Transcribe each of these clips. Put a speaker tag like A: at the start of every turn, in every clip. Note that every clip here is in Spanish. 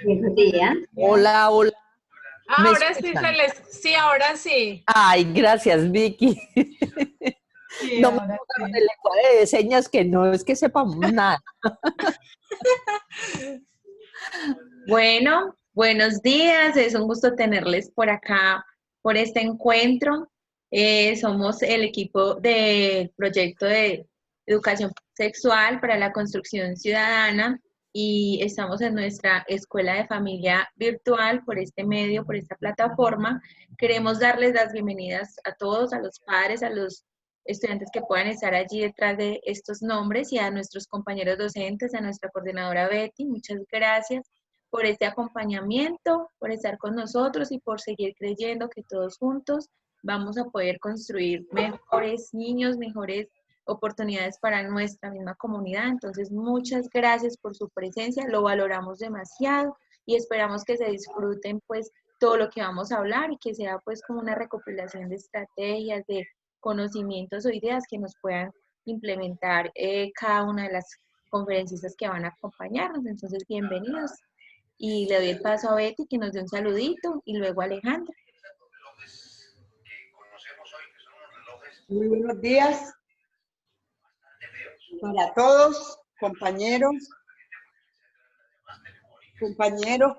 A: Buenos días.
B: Hola, hola, ¿me
C: Ahora sí
B: escuchan?
C: sí, ahora sí.
B: Ay, gracias, Vicky.
D: Sí,
B: No me
D: ahora
B: pongan
D: sí.
B: el lenguaje de señas que no es que sepamos nada.
A: Bueno, buenos días. Es un gusto tenerles por acá, por este encuentro. Somos el equipo del proyecto de educación sexual para la construcción ciudadana y estamos en nuestra escuela de familia virtual por este medio, por esta plataforma. Queremos darles las bienvenidas a todos, a los padres, a los estudiantes que puedan estar allí detrás de estos nombres y a nuestros compañeros docentes, a nuestra coordinadora Betty. Muchas gracias por este acompañamiento, por estar con nosotros y por seguir creyendo que todos juntos vamos a poder construir mejores niños, mejores oportunidades para nuestra misma comunidad. Entonces, muchas gracias por su presencia, lo valoramos demasiado y esperamos que se disfruten pues todo lo que vamos a hablar y que sea pues como una recopilación de estrategias, de conocimientos o ideas que nos puedan implementar cada una de las conferencistas que van a acompañarnos. Entonces, bienvenidos. Y le doy el paso a Betty que nos dé un saludito y luego a Alejandra.
E: Muy buenos días para todos, compañeros,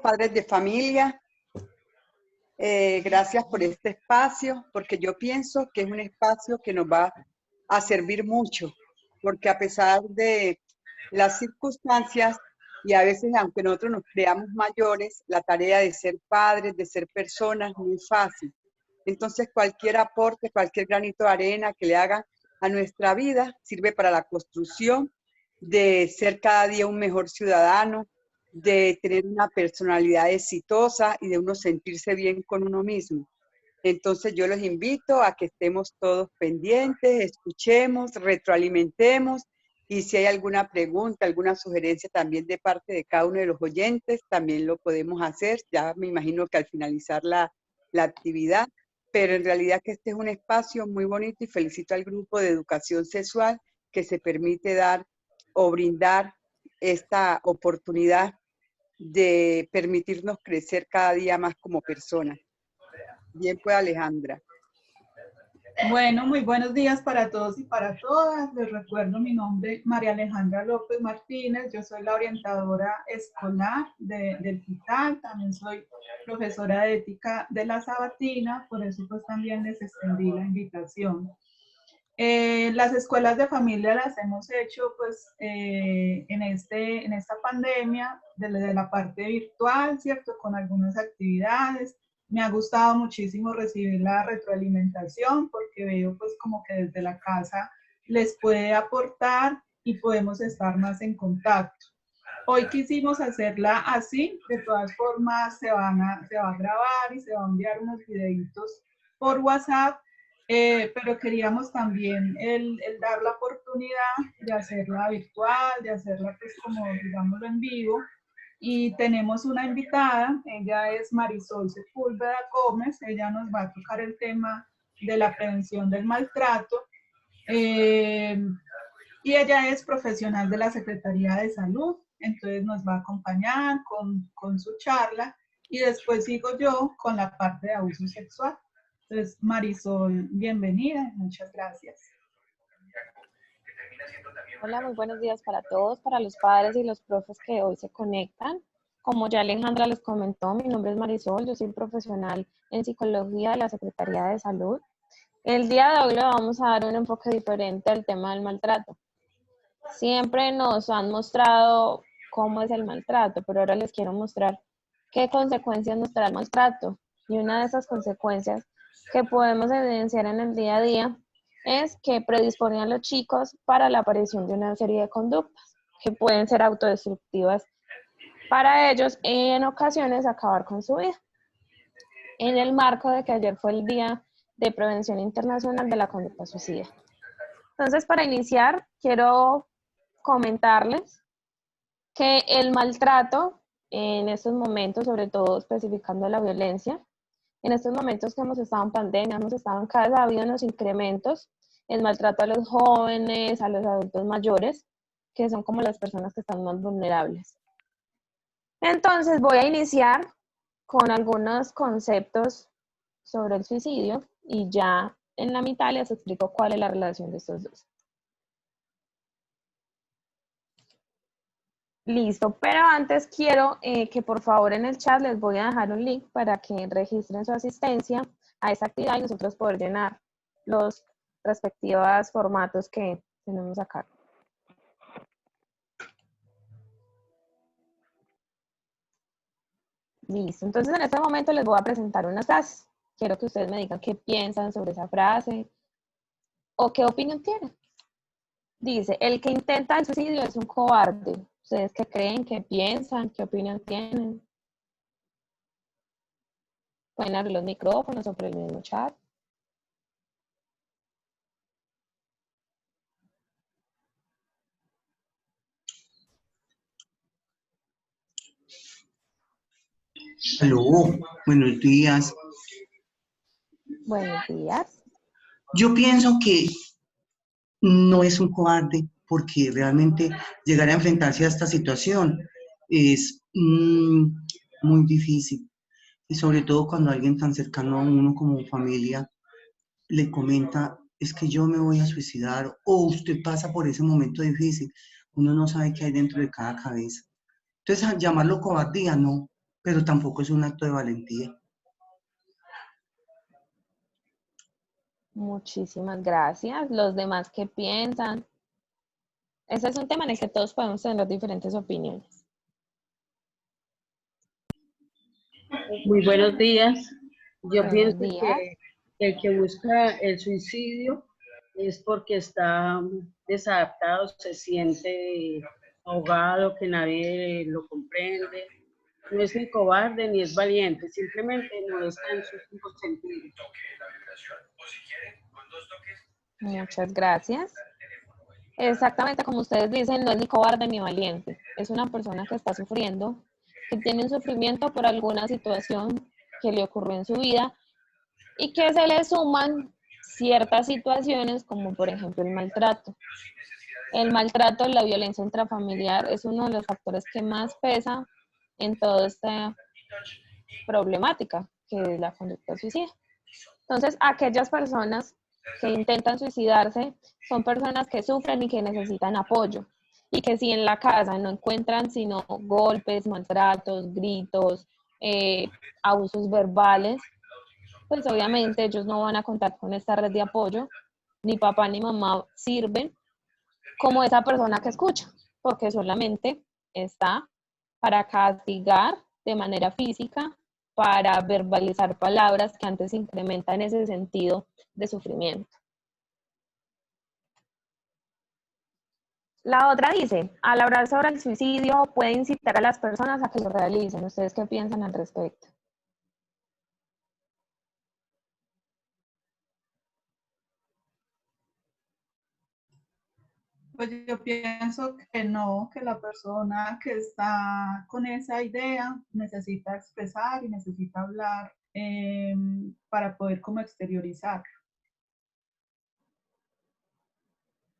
E: padres de familia. Gracias por este espacio, porque yo pienso que es un espacio que nos va a servir mucho, porque a pesar de las circunstancias, y a veces aunque nosotros nos creamos mayores, la tarea de ser padres, de ser personas, no es fácil. Entonces cualquier aporte, cualquier granito de arena que le haga a nuestra vida sirve para la construcción de ser cada día un mejor ciudadano, de tener una personalidad exitosa y de uno sentirse bien con uno mismo. Entonces yo los invito a que estemos todos pendientes, escuchemos, retroalimentemos y si hay alguna pregunta, alguna sugerencia también de parte de cada uno de los oyentes, también lo podemos hacer. Ya me imagino que al finalizar la actividad, pero en realidad que este es un espacio muy bonito y felicito al grupo de educación sexual que se permite dar o brindar esta oportunidad de permitirnos crecer cada día más como personas. Bien, pues Alejandra.
D: Bueno, muy buenos días para todos y para todas. Les recuerdo mi nombre, María Alejandra López Martínez. Yo soy la orientadora escolar del PITAL. También soy profesora de ética de la Sabatina. Por eso pues también les extendí la invitación. Las escuelas de familia las hemos hecho pues en esta pandemia, desde la parte virtual, ¿cierto? Con algunas actividades. Me ha gustado muchísimo recibir la retroalimentación porque veo pues como que desde la casa les puede aportar y podemos estar más en contacto. Hoy quisimos hacerla así, de todas formas se va a grabar y se va a enviar unos videitos por WhatsApp, pero queríamos también el dar la oportunidad de hacerla virtual, de hacerla pues como digámoslo en vivo. Y tenemos una invitada, ella es Marisol Sepúlveda Gómez, ella nos va a tocar el tema de la prevención del maltrato. Y ella es profesional de la Secretaría de Salud, entonces nos va a acompañar con su charla y después sigo yo con la parte de abuso sexual. Entonces, Marisol, bienvenida, muchas gracias.
F: Hola, muy buenos días para todos, para los padres y los profes que hoy se conectan. Como ya Alejandra les comentó, mi nombre es Marisol, yo soy profesional en psicología de la Secretaría de Salud. El día de hoy le vamos a dar un enfoque diferente al tema del maltrato. Siempre nos han mostrado cómo es el maltrato, pero ahora les quiero mostrar qué consecuencias nos trae el maltrato. Y una de esas consecuencias que podemos evidenciar en el día a día es que predisponen a los chicos para la aparición de una serie de conductas que pueden ser autodestructivas para ellos y en ocasiones acabar con su vida. En el marco de que ayer fue el Día de Prevención Internacional de la Conducta Suicida. Entonces, para iniciar, quiero comentarles que el maltrato en estos momentos, sobre todo especificando la violencia, en estos momentos que hemos estado en pandemia, hemos estado en casa, ha habido unos incrementos, el maltrato a los jóvenes, a los adultos mayores, que son como las personas que están más vulnerables. Entonces voy a iniciar con algunos conceptos sobre el suicidio y ya en la mitad les explico cuál es la relación de estos dos. Listo, pero antes quiero que por favor en el chat les voy a dejar un link para que registren su asistencia a esta actividad y nosotros poder llenar los respectivos formatos que tenemos acá. Listo, entonces en este momento les voy a presentar unas frases. Quiero que ustedes me digan qué piensan sobre esa frase o qué opinión tienen. Dice, el que intenta el suicidio es un cobarde. ¿Ustedes qué creen, qué piensan, qué opinión tienen? Pueden abrir los micrófonos o por el mismo chat.
G: Aló, buenos días.
F: Buenos días.
G: Yo pienso que no es un cobarde porque realmente llegar a enfrentarse a esta situación es muy difícil. Y sobre todo cuando alguien tan cercano a uno como familia le comenta, es que yo me voy a suicidar o usted pasa por ese momento difícil, uno no sabe qué hay dentro de cada cabeza. Entonces, a llamarlo cobardía, no, pero tampoco es un acto de valentía.
F: Muchísimas gracias. Los demás, ¿qué piensan? Ese es un tema en el que todos podemos tener diferentes opiniones.
H: Muy buenos días. Yo
F: Buenos
H: pienso
F: días.
H: que el que busca el suicidio es porque está desadaptado, se siente ahogado, que nadie lo comprende. No es ni cobarde ni es valiente, simplemente no está en sus cinco sentidos.
F: Muchas gracias. Exactamente como ustedes dicen, no es ni cobarde ni valiente. Es una persona que está sufriendo, que tiene un sufrimiento por alguna situación que le ocurrió en su vida y que se le suman ciertas situaciones como por ejemplo el maltrato. El maltrato, la violencia intrafamiliar es uno de los factores que más pesa en toda esta problemática que es la conducta suicida. Entonces, aquellas personas que intentan suicidarse son personas que sufren y que necesitan apoyo. Y que si en la casa no encuentran sino golpes, maltratos, gritos, abusos verbales, pues obviamente ellos no van a contar con esta red de apoyo. Ni papá ni mamá sirven como esa persona que escucha, porque solamente está para castigar de manera física, para verbalizar palabras que antes incrementan ese sentido de sufrimiento. La otra dice, al hablar sobre el suicidio puede incitar a las personas a que lo realicen. ¿Ustedes qué piensan al respecto?
D: Pues yo pienso que no, que la persona que está con esa idea necesita expresar y necesita hablar para poder como exteriorizar.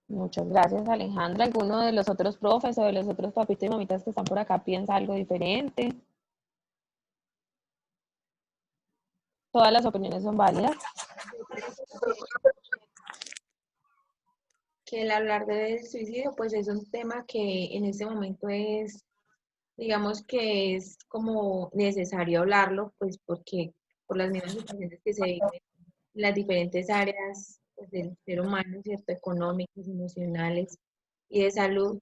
F: Muchas gracias, Alejandra. ¿Alguno de los otros profes o de los otros papitos y mamitas que están por acá piensa algo diferente? Todas las opiniones son válidas.
A: Que el hablar del suicidio, pues es un tema que en este momento es, digamos que es como necesario hablarlo, pues porque por las mismas situaciones que se viven en las diferentes áreas pues, del ser humano, ¿cierto? Económicas, emocionales y de salud,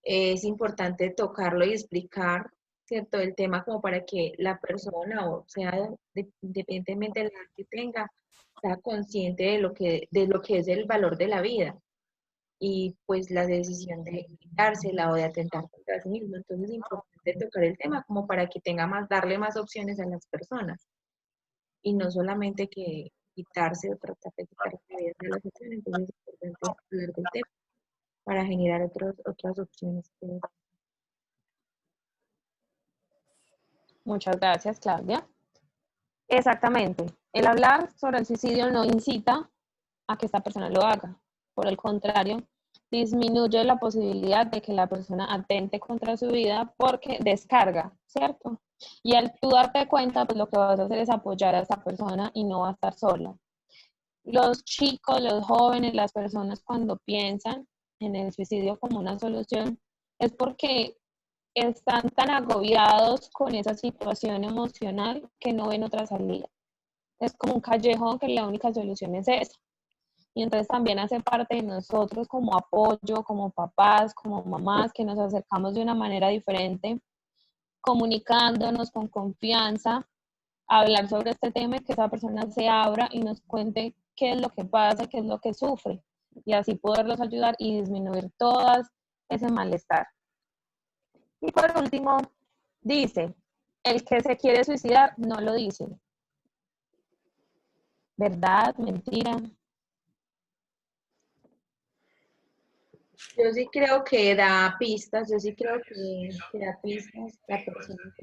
A: es importante tocarlo y explicar, ¿cierto? El tema como para que la persona, o sea, independientemente de la edad que tenga, sea consciente de lo que es el valor de la vida y pues la decisión de quitársela o de atentar contra sí mismo. Entonces es importante tocar el tema como para que tenga más, darle más opciones a las personas y no solamente que quitarse o tratar de quitarse la vida de las opciones. Entonces es importante hablar del tema para generar otras opciones.
F: Muchas gracias, Claudia. Exactamente. El hablar sobre el suicidio no incita a que esta persona lo haga. Por el contrario, disminuye la posibilidad de que la persona atente contra su vida porque descarga, ¿cierto? Y al tú darte cuenta, pues lo que vas a hacer es apoyar a esa persona y no va a estar sola. Los chicos, los jóvenes, las personas cuando piensan en el suicidio como una solución, es porque están tan agobiados con esa situación emocional que no ven otra salida. Es como un callejón que la única solución es esa. Y entonces también hace parte de nosotros como apoyo, como papás, como mamás, que nos acercamos de una manera diferente, comunicándonos con confianza, a hablar sobre este tema y que esa persona se abra y nos cuente qué es lo que pasa, qué es lo que sufre. Y así poderlos ayudar y disminuir todo ese malestar. Y por último, dice, el que se quiere suicidar no lo dice. ¿Verdad? ¿Mentira?
A: Yo sí creo que da pistas, yo sí creo que da pistas la persona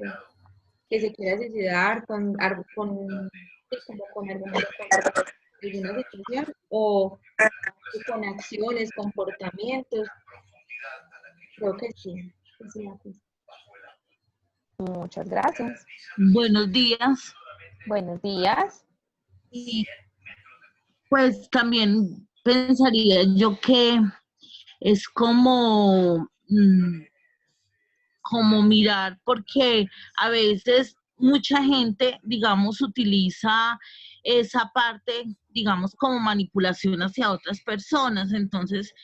A: que se quiera suicidar sí, como con argumentos de alguna situación o con acciones, comportamientos. Creo que sí, da pista.
F: Muchas gracias.
I: Buenos días.
F: Buenos días.
I: Y pues también pensaría yo que es como, como mirar, porque a veces mucha gente, digamos, utiliza esa parte, digamos, como manipulación hacia otras personas. Entonces,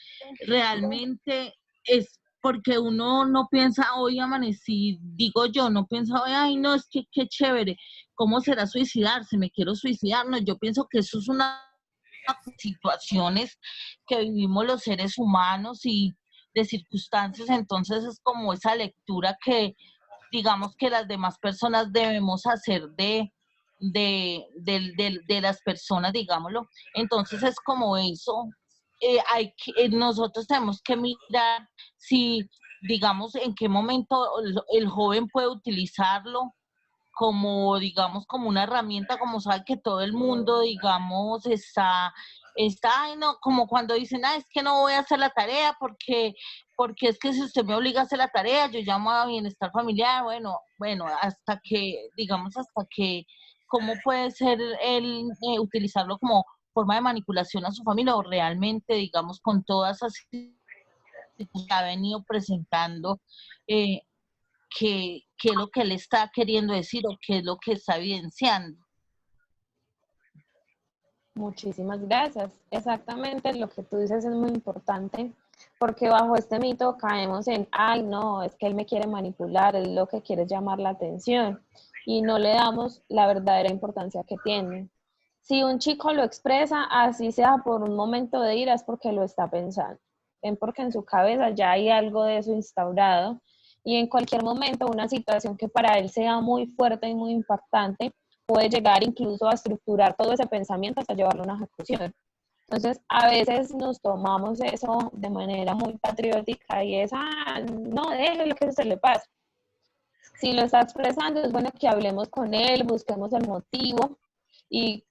I: realmente es porque uno no piensa, hoy amanecí, digo yo, no piensa, hoy, ay, no, es que qué chévere, ¿cómo será suicidarse? Me quiero suicidar. No, yo pienso que eso es una situaciones que vivimos los seres humanos y de circunstancias, entonces es como esa lectura que digamos que las demás personas debemos hacer de las personas, digámoslo. Entonces es como eso, nosotros tenemos que mirar si, digamos, en qué momento el joven puede utilizarlo como, digamos, como una herramienta, como sabe que todo el mundo, digamos, está, ay, no, como cuando dicen, es que no voy a hacer la tarea porque es que si usted me obliga a hacer la tarea, yo llamo a bienestar familiar, bueno, hasta que, digamos, ¿cómo puede ser él utilizarlo como forma de manipulación a su familia o realmente, digamos, con todas esas que ha venido presentando, qué es lo que él está queriendo decir o qué es lo que está evidenciando?
F: Muchísimas gracias. Exactamente lo que tú dices es muy importante, porque bajo este mito caemos en, ay, no, es que él me quiere manipular, es lo que quiere llamar la atención, y no le damos la verdadera importancia que tiene. Si un chico lo expresa, así sea por un momento de ira, es porque lo está pensando. Ven, porque en su cabeza ya hay algo de eso instaurado, y en cualquier momento una situación que para él sea muy fuerte y muy impactante, puede llegar incluso a estructurar todo ese pensamiento hasta llevarlo a una ejecución. Entonces, a veces nos tomamos eso de manera muy patriótica y es, no, déjelo que se le pase. Si lo está expresando, es bueno que hablemos con él, busquemos el motivo y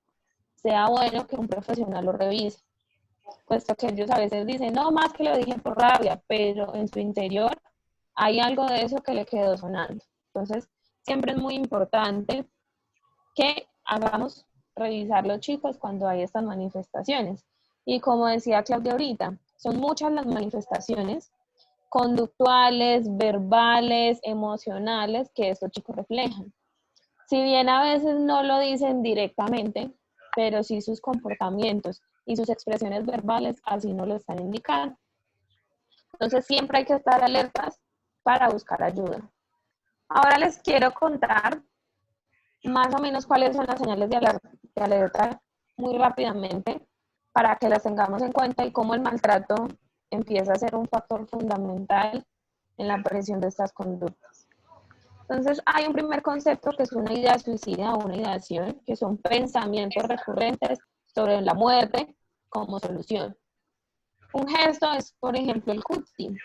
F: sea bueno que un profesional lo revise. Puesto que ellos a veces dicen, no, más que lo dije por rabia, pero en su interior hay algo de eso que le quedó sonando. Entonces, siempre es muy importante que hagamos revisar los chicos cuando hay estas manifestaciones. Y como decía Claudia ahorita, son muchas las manifestaciones conductuales, verbales, emocionales que estos chicos reflejan. Si bien a veces no lo dicen directamente, pero sí sus comportamientos y sus expresiones verbales así nos lo están indicando. Entonces siempre hay que estar alertas para buscar ayuda. Ahora les quiero contar más o menos cuáles son las señales de alerta muy rápidamente para que las tengamos en cuenta y cómo el maltrato empieza a ser un factor fundamental en la aparición de estas conductas. Entonces, hay un primer concepto que es una idea suicida o una ideación, que son pensamientos recurrentes sobre la muerte como solución. Un gesto es, por ejemplo, el cutting,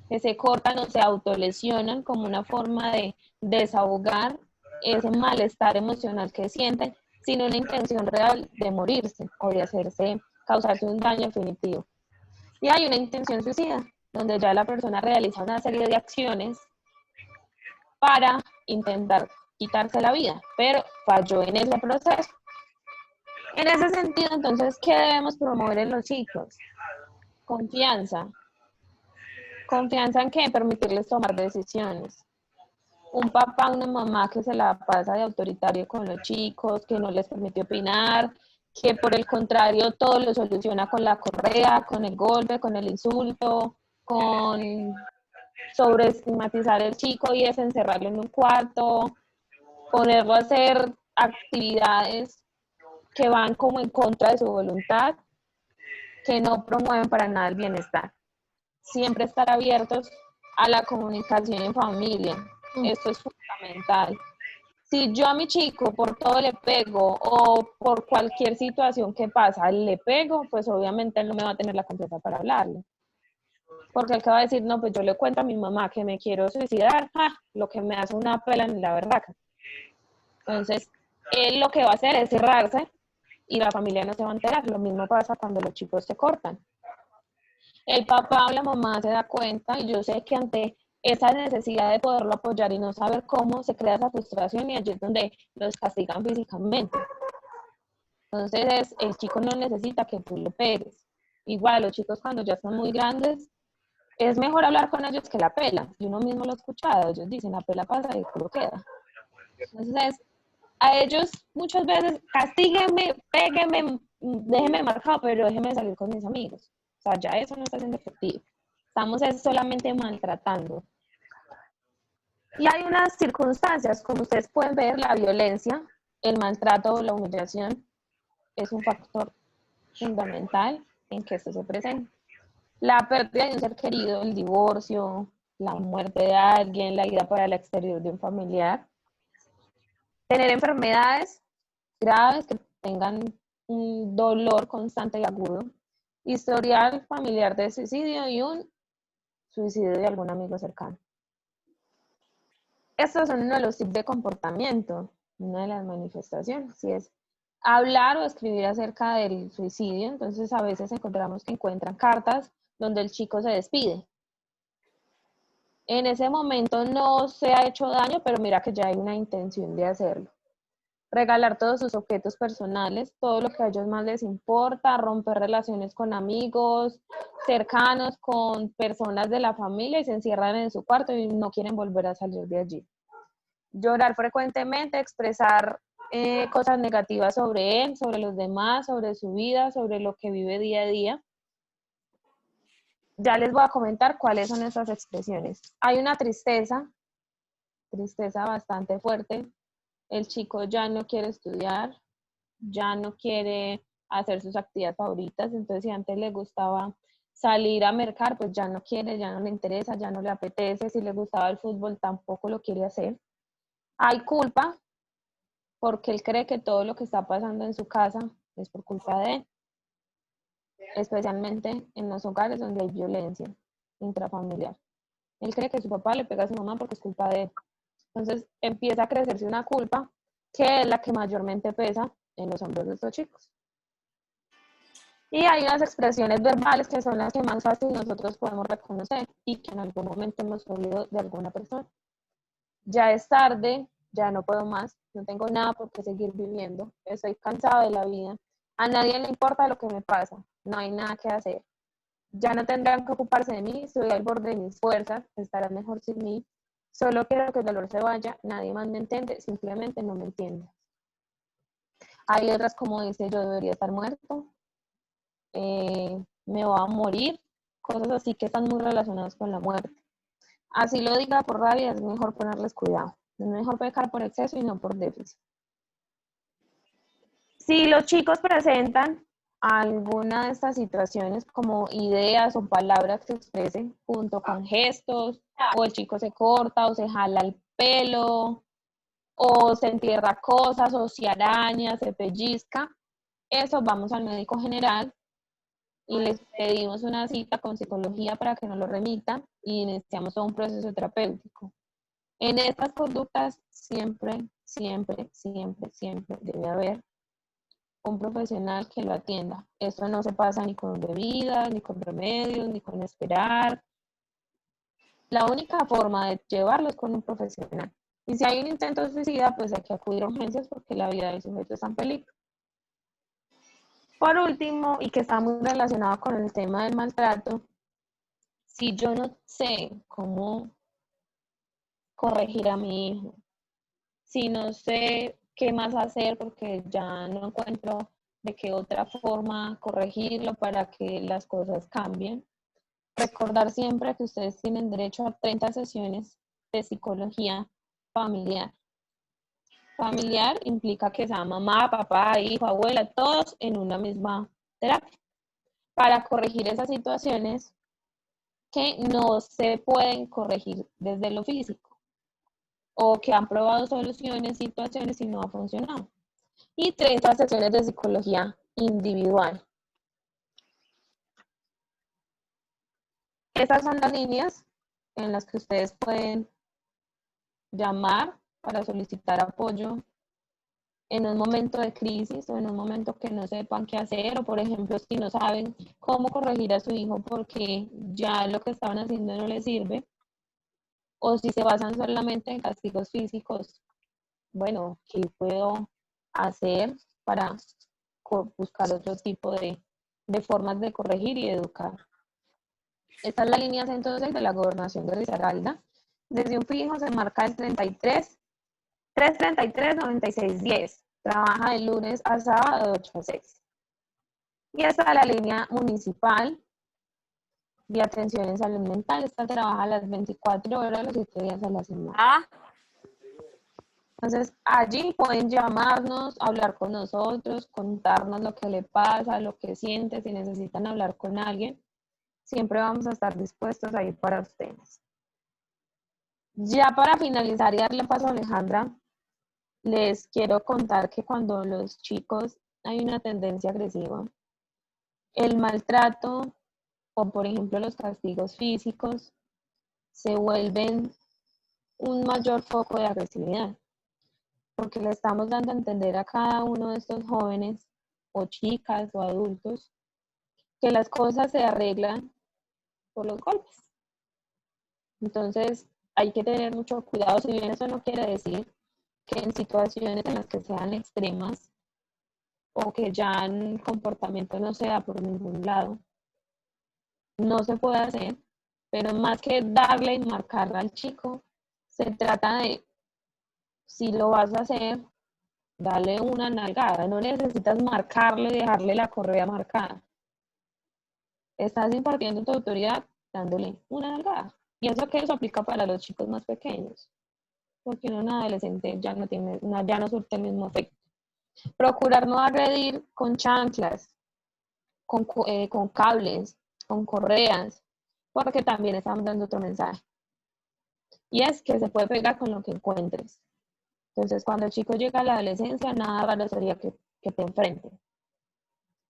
F: que se cortan o se autolesionan como una forma de desahogar ese malestar emocional que sienten sin una intención real de morirse o de causarse un daño definitivo. Y hay una intención suicida, donde ya la persona realiza una serie de acciones para intentar quitarse la vida, pero falló en ese proceso. En ese sentido, entonces, ¿qué debemos promover en los chicos? Confianza. Confianza en qué? Permitirles tomar decisiones. Un papá, una mamá que se la pasa de autoritario con los chicos, que no les permite opinar, que por el contrario todo lo soluciona con la correa, con el golpe, con el insulto, con sobreestigmatizar al chico y desencerrarlo en un cuarto, ponerlo a hacer actividades que van como en contra de su voluntad, que no promueven para nada el bienestar. Siempre estar abiertos a la comunicación en familia. Esto es fundamental. Si yo a mi chico por todo le pego o por cualquier situación que pasa le pego, pues obviamente él no me va a tener la confianza para hablarle. Porque el que va a decir, no, pues yo le cuento a mi mamá que me quiero suicidar, lo que me hace una pela en la verdad. Entonces, él lo que va a hacer es cerrarse y la familia no se va a enterar. Lo mismo pasa cuando los chicos se cortan. El papá o la mamá se da cuenta y yo sé que ante esa necesidad de poderlo apoyar y no saber cómo, se crea esa frustración y allí es donde los castigan físicamente. Entonces, el chico no necesita que tú lo pegues. Igual, los chicos cuando ya están muy grandes, es mejor hablar con ellos que la pela. Y uno mismo lo ha escuchado, ellos dicen, la pela pasa y el culo queda. Entonces, a ellos muchas veces, castíguenme, péguenme, déjenme marcado, pero déjenme salir con mis amigos. O sea, ya eso no está siendo efectivo. Estamos solamente maltratando. Y hay unas circunstancias, como ustedes pueden ver, la violencia, el maltrato o la humillación es un factor fundamental en que esto se presenta. La pérdida de un ser querido, el divorcio, la muerte de alguien, la ida para el exterior de un familiar. Tener enfermedades graves que tengan un dolor constante y agudo. Historial familiar de suicidio y un suicidio de algún amigo cercano. Estos son uno de los tips de comportamiento, una de las manifestaciones, si es hablar o escribir acerca del suicidio. Entonces a veces encontramos que encuentran cartas donde el chico se despide. En ese momento no se ha hecho daño, pero mira que ya hay una intención de hacerlo. Regalar todos sus objetos personales, todo lo que a ellos más les importa, romper relaciones con amigos, cercanos, con personas de la familia y se encierran en su cuarto y no quieren volver a salir de allí. Llorar frecuentemente, expresar cosas negativas sobre él, sobre los demás, sobre su vida, sobre lo que vive día a día. Ya les voy a comentar cuáles son esas expresiones. Hay una tristeza bastante fuerte. El chico ya no quiere estudiar, ya no quiere hacer sus actividades favoritas, entonces si antes le gustaba salir a mercar, pues ya no quiere, ya no le interesa, ya no le apetece, si le gustaba el fútbol tampoco lo quiere hacer. Hay culpa, porque él cree que todo lo que está pasando en su casa es por culpa de él, especialmente en los hogares donde hay violencia intrafamiliar. Él cree que su papá le pega a su mamá porque es culpa de él. Entonces empieza a crecerse una culpa que es la que mayormente pesa en los hombros de estos chicos. Y hay unas expresiones verbales que son las que más fácil nosotros podemos reconocer y que en algún momento hemos oído de alguna persona. Ya es tarde, ya no puedo más, no tengo nada por qué seguir viviendo, estoy cansado de la vida, a nadie le importa lo que me pasa, no hay nada que hacer. Ya no tendrán que ocuparse de mí, estoy al borde de mis fuerzas, estarán mejor sin mí. Solo quiero que el dolor se vaya, nadie más me entiende, simplemente no me entiende. Hay otras como dice, yo debería estar muerto, me voy a morir, cosas así que están muy relacionadas con la muerte. Así lo diga por rabia, es mejor ponerles cuidado. Es mejor pecar por exceso y no por déficit. Si los chicos presentan alguna de estas situaciones como ideas o palabras que expresen junto con gestos, o el chico se corta o se jala el pelo, o se entierra cosas, o se araña, se pellizca, eso vamos al médico general y les pedimos una cita con psicología para que nos lo remita y iniciamos todo un proceso terapéutico. En estas conductas siempre debe haber un profesional que lo atienda. Esto no se pasa ni con bebidas, ni con remedios, ni con esperar. La única forma de llevarlo es con un profesional. Y si hay un intento de suicida, pues hay que acudir a urgencias porque la vida del sujeto está en peligro. Por último, y que está muy relacionado con el tema del maltrato, si yo no sé cómo corregir a mi hijo, si no sé qué más hacer porque ya no encuentro de qué otra forma corregirlo para que las cosas cambien, recordar siempre que ustedes tienen derecho a 30 sesiones de psicología familiar. Familiar implica que sea mamá, papá, hijo, abuela, todos en una misma terapia, para corregir esas situaciones que no se pueden corregir desde lo físico o que han probado soluciones, situaciones y no ha funcionado. Y 30 sesiones de psicología individual. Estas son las líneas en las que ustedes pueden llamar para solicitar apoyo en un momento de crisis o en un momento que no sepan qué hacer, o por ejemplo si no saben cómo corregir a su hijo porque ya lo que estaban haciendo no les sirve, o si se basan solamente en castigos físicos, bueno, ¿qué puedo hacer para buscar otro tipo de formas de corregir y educar? Esta es la línea 106 de la Gobernación de Risaralda. Desde un fijo se marca el 333-9610. Trabaja de lunes a sábado de 8 a 6. Y esta es la línea municipal de atención en salud mental. Esta trabaja las 24 horas, los 7 días a la semana. Entonces, allí pueden llamarnos, hablar con nosotros, contarnos lo que le pasa, lo que siente, si necesitan hablar con alguien. Siempre vamos a estar dispuestos a ir para ustedes. Ya para finalizar y darle paso a Alejandra, les quiero contar que cuando los chicos hay una tendencia agresiva, el maltrato o por ejemplo los castigos físicos se vuelven un mayor foco de agresividad, porque le estamos dando a entender a cada uno de estos jóvenes o chicas o adultos que las cosas se arreglan por los golpes. Entonces hay que tener mucho cuidado, si bien eso no quiere decir que en situaciones en las que sean extremas o que ya el comportamiento no sea por ningún lado, no se puede hacer, pero más que darle y marcarle al chico, se trata de, si lo vas a hacer, darle una nalgada, no necesitas marcarle y dejarle la correa marcada. Estás impartiendo tu autoridad dándole una nalgada. Pienso que eso aplica para los chicos más pequeños, porque un adolescente ya no surte el mismo efecto. Procurar no agredir con chanclas, con cables, con correas, porque también estamos dando otro mensaje. Y es que se puede pegar con lo que encuentres. Entonces, cuando el chico llega a la adolescencia, nada raro sería que te enfrenten.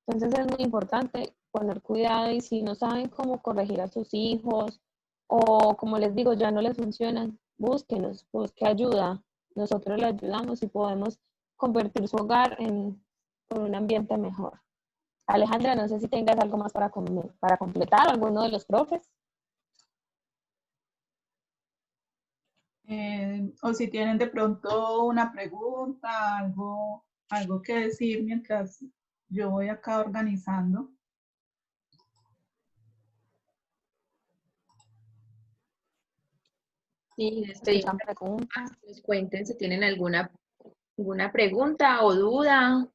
F: Entonces, es muy importante poner cuidado y si no saben cómo corregir a sus hijos o, como les digo, ya no les funcionan, búsquenos, busque ayuda. Nosotros le ayudamos y podemos convertir su hogar en un ambiente mejor. Alejandra, no sé si tengas algo más para completar, alguno de los profes.
D: O si tienen de pronto una pregunta, algo que decir mientras yo voy acá organizando.
A: Sí, les pedimos que nos cuenten si tienen alguna pregunta o duda,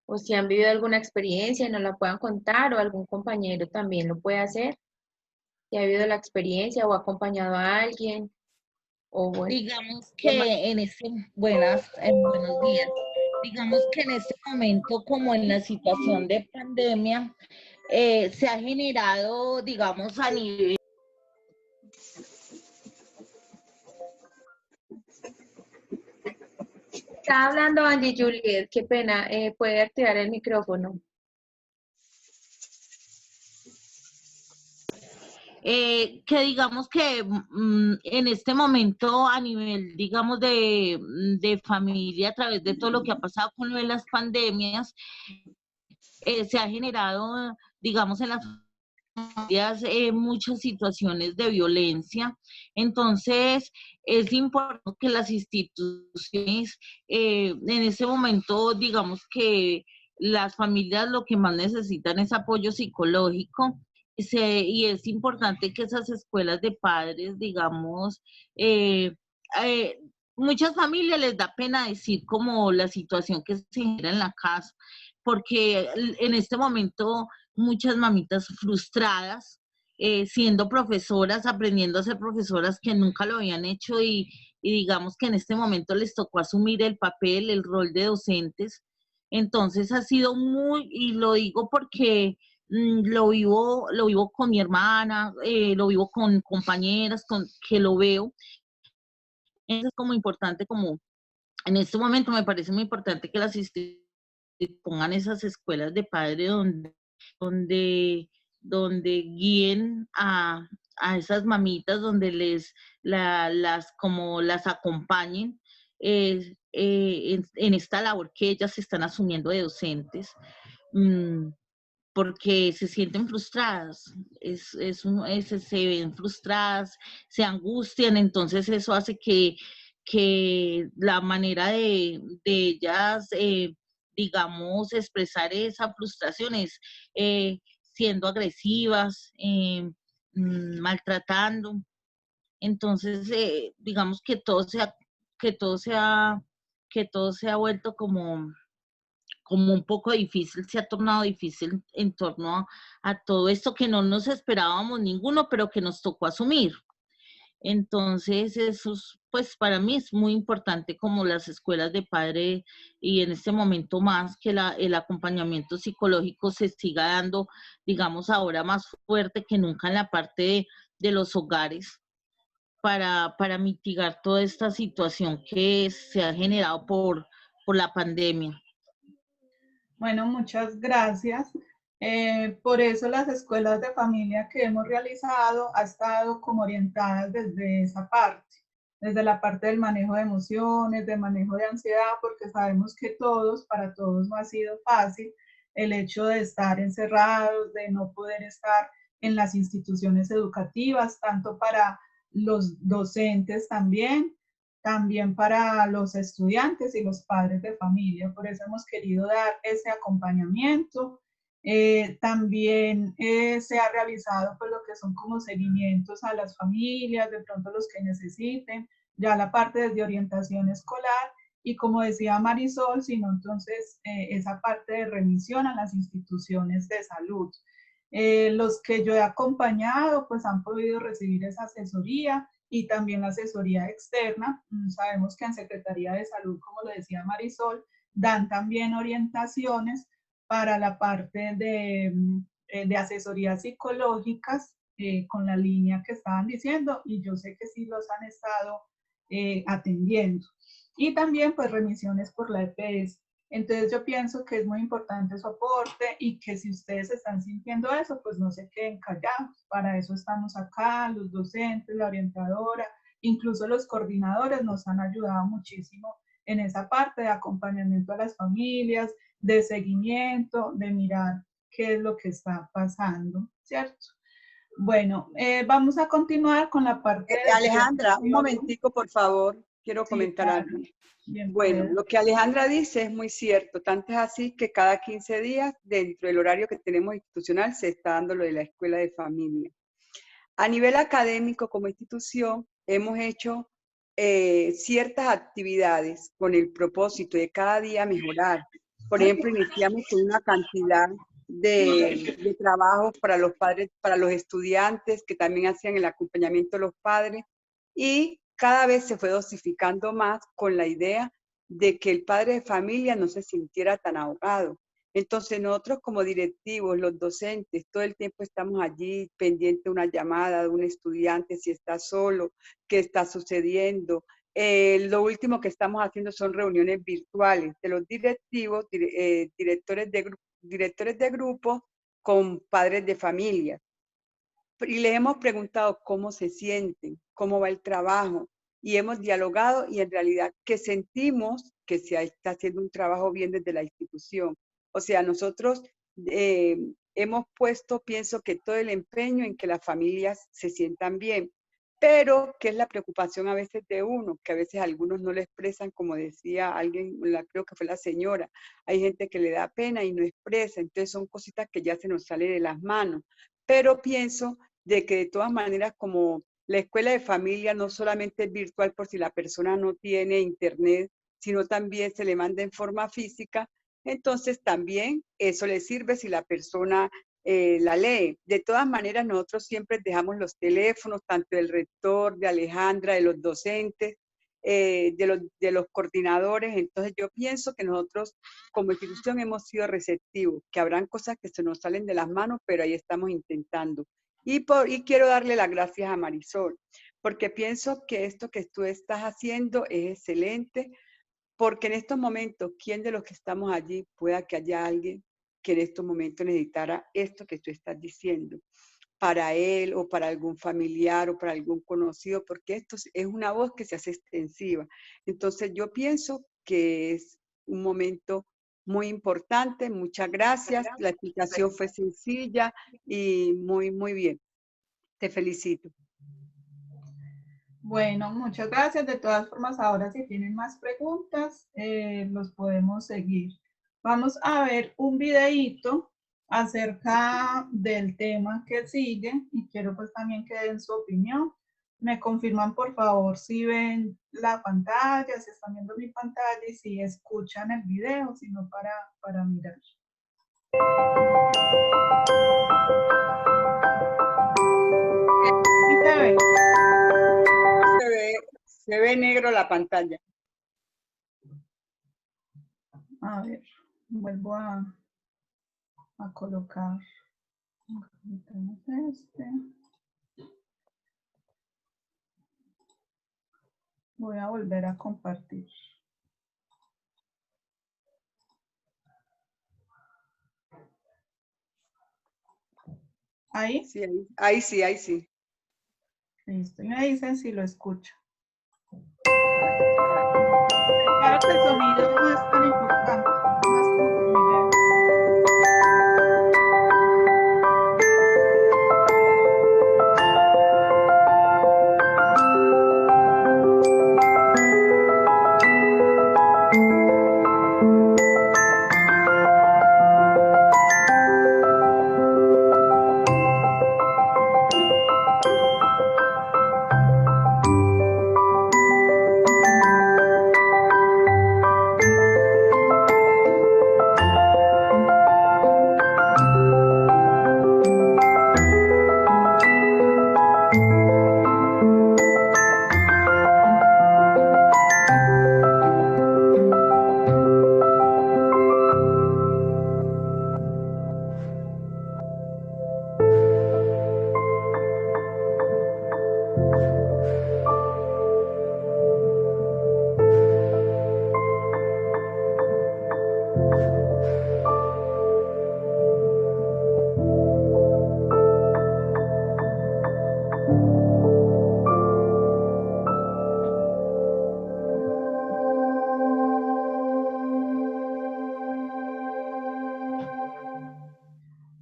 A: o si han vivido alguna experiencia y nos la puedan contar, o algún compañero también lo puede hacer, si ha vivido la experiencia o ha acompañado a alguien. O bueno.
I: Digamos que buenos días. Digamos que en este momento, como en la situación de pandemia, se ha generado, digamos, a nivel...
A: Está hablando Angie Juliet, qué pena, puede activar el micrófono.
I: que digamos que en este momento a nivel, digamos, de familia, a través de todo lo que ha pasado con lo de las pandemias, se ha generado, digamos, en las familias muchas situaciones de violencia. Entonces, es importante que las instituciones, en este momento, digamos que las familias lo que más necesitan es apoyo psicológico. Y es importante que esas escuelas de padres, digamos, eh, eh, muchas familias les da pena decir como la situación que se genera en la casa, porque en este momento muchas mamitas frustradas, siendo profesoras, aprendiendo a ser profesoras que nunca lo habían hecho y digamos que en este momento les tocó asumir el papel, el rol de docentes. Entonces ha sido muy, y lo digo porque lo vivo con mi hermana, lo vivo con compañeras, que lo veo. Eso es como importante, como en este momento me parece muy importante que las instituciones pongan esas escuelas de padres donde, donde guíen a esas mamitas, donde como las acompañen en esta labor que ellas están asumiendo de docentes. Porque se sienten frustradas, se ven frustradas, se angustian, entonces eso hace que la manera de ellas, digamos, expresar esa frustración es siendo agresivas, maltratando. Entonces, digamos que todo se ha, que todo se ha vuelto como un poco difícil, se ha tornado difícil en torno a todo esto que no nos esperábamos ninguno, pero que nos tocó asumir. Entonces, eso pues para mí es muy importante como las escuelas de padre y en este momento más que el acompañamiento psicológico se siga dando, digamos, ahora más fuerte que nunca en la parte de los hogares para mitigar toda esta situación que se ha generado por la pandemia.
D: Bueno, muchas gracias. Por eso las escuelas de familia que hemos realizado ha estado como orientadas desde esa parte, desde la parte del manejo de emociones, de manejo de ansiedad, porque sabemos que para todos no ha sido fácil el hecho de estar encerrados, de no poder estar en las instituciones educativas, tanto para los docentes también para los estudiantes y los padres de familia. Por eso hemos querido dar ese acompañamiento. También se ha realizado pues, lo que son como seguimientos a las familias, de pronto los que necesiten, ya la parte de orientación escolar y como decía Marisol, sino entonces esa parte de remisión a las instituciones de salud. Los que yo he acompañado pues han podido recibir esa asesoría y también la asesoría externa. Sabemos que en Secretaría de Salud, como lo decía Marisol, dan también orientaciones para la parte de asesorías psicológicas con la línea que estaban diciendo y yo sé que sí los han estado atendiendo. Y también pues remisiones por la EPS. Entonces yo pienso que es muy importante su aporte y que si ustedes están sintiendo eso, pues no se queden callados. Para eso estamos acá, los docentes, la orientadora, incluso los coordinadores nos han ayudado muchísimo en esa parte de acompañamiento a las familias, de seguimiento, de mirar qué es lo que está pasando, ¿cierto? Bueno, vamos a continuar con la parte de...
E: Alejandra, un momentico, por favor, quiero comentar algo.
D: Bien,
E: bueno,
D: pues.
E: lo que Alejandra dice es muy cierto, tanto es así que cada 15 días, dentro del horario que tenemos institucional, se está dando lo de la escuela de familia. A nivel académico, como institución, hemos hecho ciertas actividades con el propósito de cada día mejorar. Por ejemplo, iniciamos con una cantidad de trabajos para los padres, para los estudiantes que también hacían el acompañamiento de los padres y cada vez se fue dosificando más con la idea de que el padre de familia no se sintiera tan ahogado. Entonces nosotros como directivos, los docentes, todo el tiempo estamos allí pendiente de una llamada de un estudiante, si está solo, qué está sucediendo. Lo último que estamos haciendo son reuniones virtuales de los directivos, directores de grupo con padres de familia. y les hemos preguntado cómo se sienten, cómo va el trabajo, y hemos dialogado y en realidad que sentimos que se está haciendo un trabajo bien desde la institución. O sea, nosotros hemos puesto, pienso que todo el empeño en que las familias se sientan bien, pero que es la preocupación a veces de uno, que a veces algunos no lo expresan, como decía alguien, creo que fue la señora, hay gente que le da pena y no expresa, entonces son cositas que ya se nos sale de las manos, pero pienso de que de todas maneras como la escuela de familia no solamente es virtual por si la persona no tiene internet, sino también se le manda en forma física, entonces también eso le sirve si la persona la lee. De todas maneras, nosotros siempre dejamos los teléfonos, tanto del rector, de Alejandra, de los docentes, de los coordinadores. Entonces yo pienso que nosotros como institución hemos sido receptivos, que habrán cosas que se nos salen de las manos, pero ahí estamos intentando. Y quiero darle las gracias a Marisol, porque pienso que esto que tú estás haciendo es excelente, porque en estos momentos, ¿quién de los que estamos allí pueda que haya alguien que en estos momentos necesitara esto que tú estás diciendo? Para él o para algún familiar o para algún conocido, porque esto es una voz que se hace extensiva. Entonces yo pienso que es un momento muy importante. Muchas gracias. La explicación fue sencilla y muy, muy bien. Te felicito.
D: Bueno, muchas gracias. De todas formas, ahora si tienen más preguntas, los podemos seguir. Vamos a ver un videíto acerca del tema que sigue y quiero pues también que den su opinión. Me confirman por favor si ven la pantalla, si están viendo mi pantalla y si escuchan el video, sino para mirar. ¿Sí se ve?
E: Se ve negro la pantalla.
D: A ver, vuelvo a colocar. Este. Voy a volver a compartir. ¿Ahí?
E: Sí, ahí sí, ahí sí.
D: Listo, y me dicen si lo escucho. Claro que el sonido no es tan importante, más como que miren.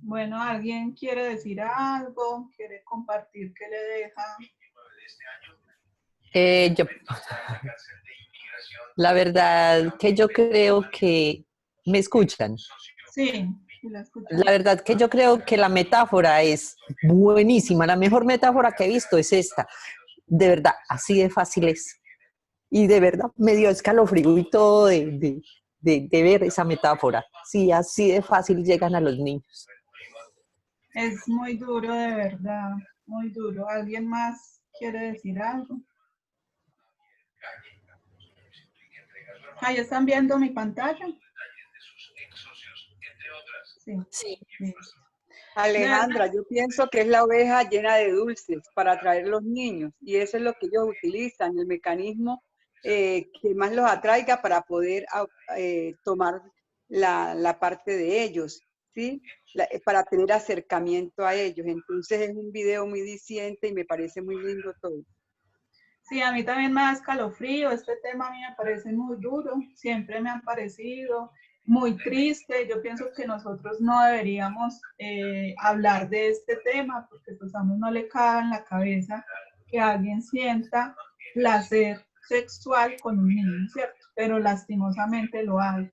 D: Bueno, ¿alguien quiere decir algo? ¿Quiere compartir qué le deja?
B: La verdad que yo creo que me escuchan.
D: Sí, la escucho.
B: La verdad que yo creo que la metáfora es buenísima. La mejor metáfora que he visto es esta. De verdad, así de fácil es. Y de verdad me dio escalofrío y todo de ver esa metáfora. Sí, así de fácil llegan a los niños.
D: Es muy duro, de verdad, muy duro. ¿Alguien más quiere decir algo? Ahí están viendo mi pantalla. Sí.
B: Sí.
E: Alejandra, yo pienso que es la oveja llena de dulces para atraer a los niños y eso es lo que ellos utilizan, el mecanismo que más los atraiga para poder tomar la parte de ellos. ¿sí? Para tener acercamiento a ellos. Entonces es un video muy diciente y me parece muy lindo todo.
D: Sí, a mí también me da escalofrío, este tema a mí me parece muy duro, siempre me ha parecido muy triste. Yo pienso que nosotros no deberíamos hablar de este tema porque pues a uno no le cabe en la cabeza que alguien sienta placer sexual con un niño, ¿cierto? Pero lastimosamente lo hay.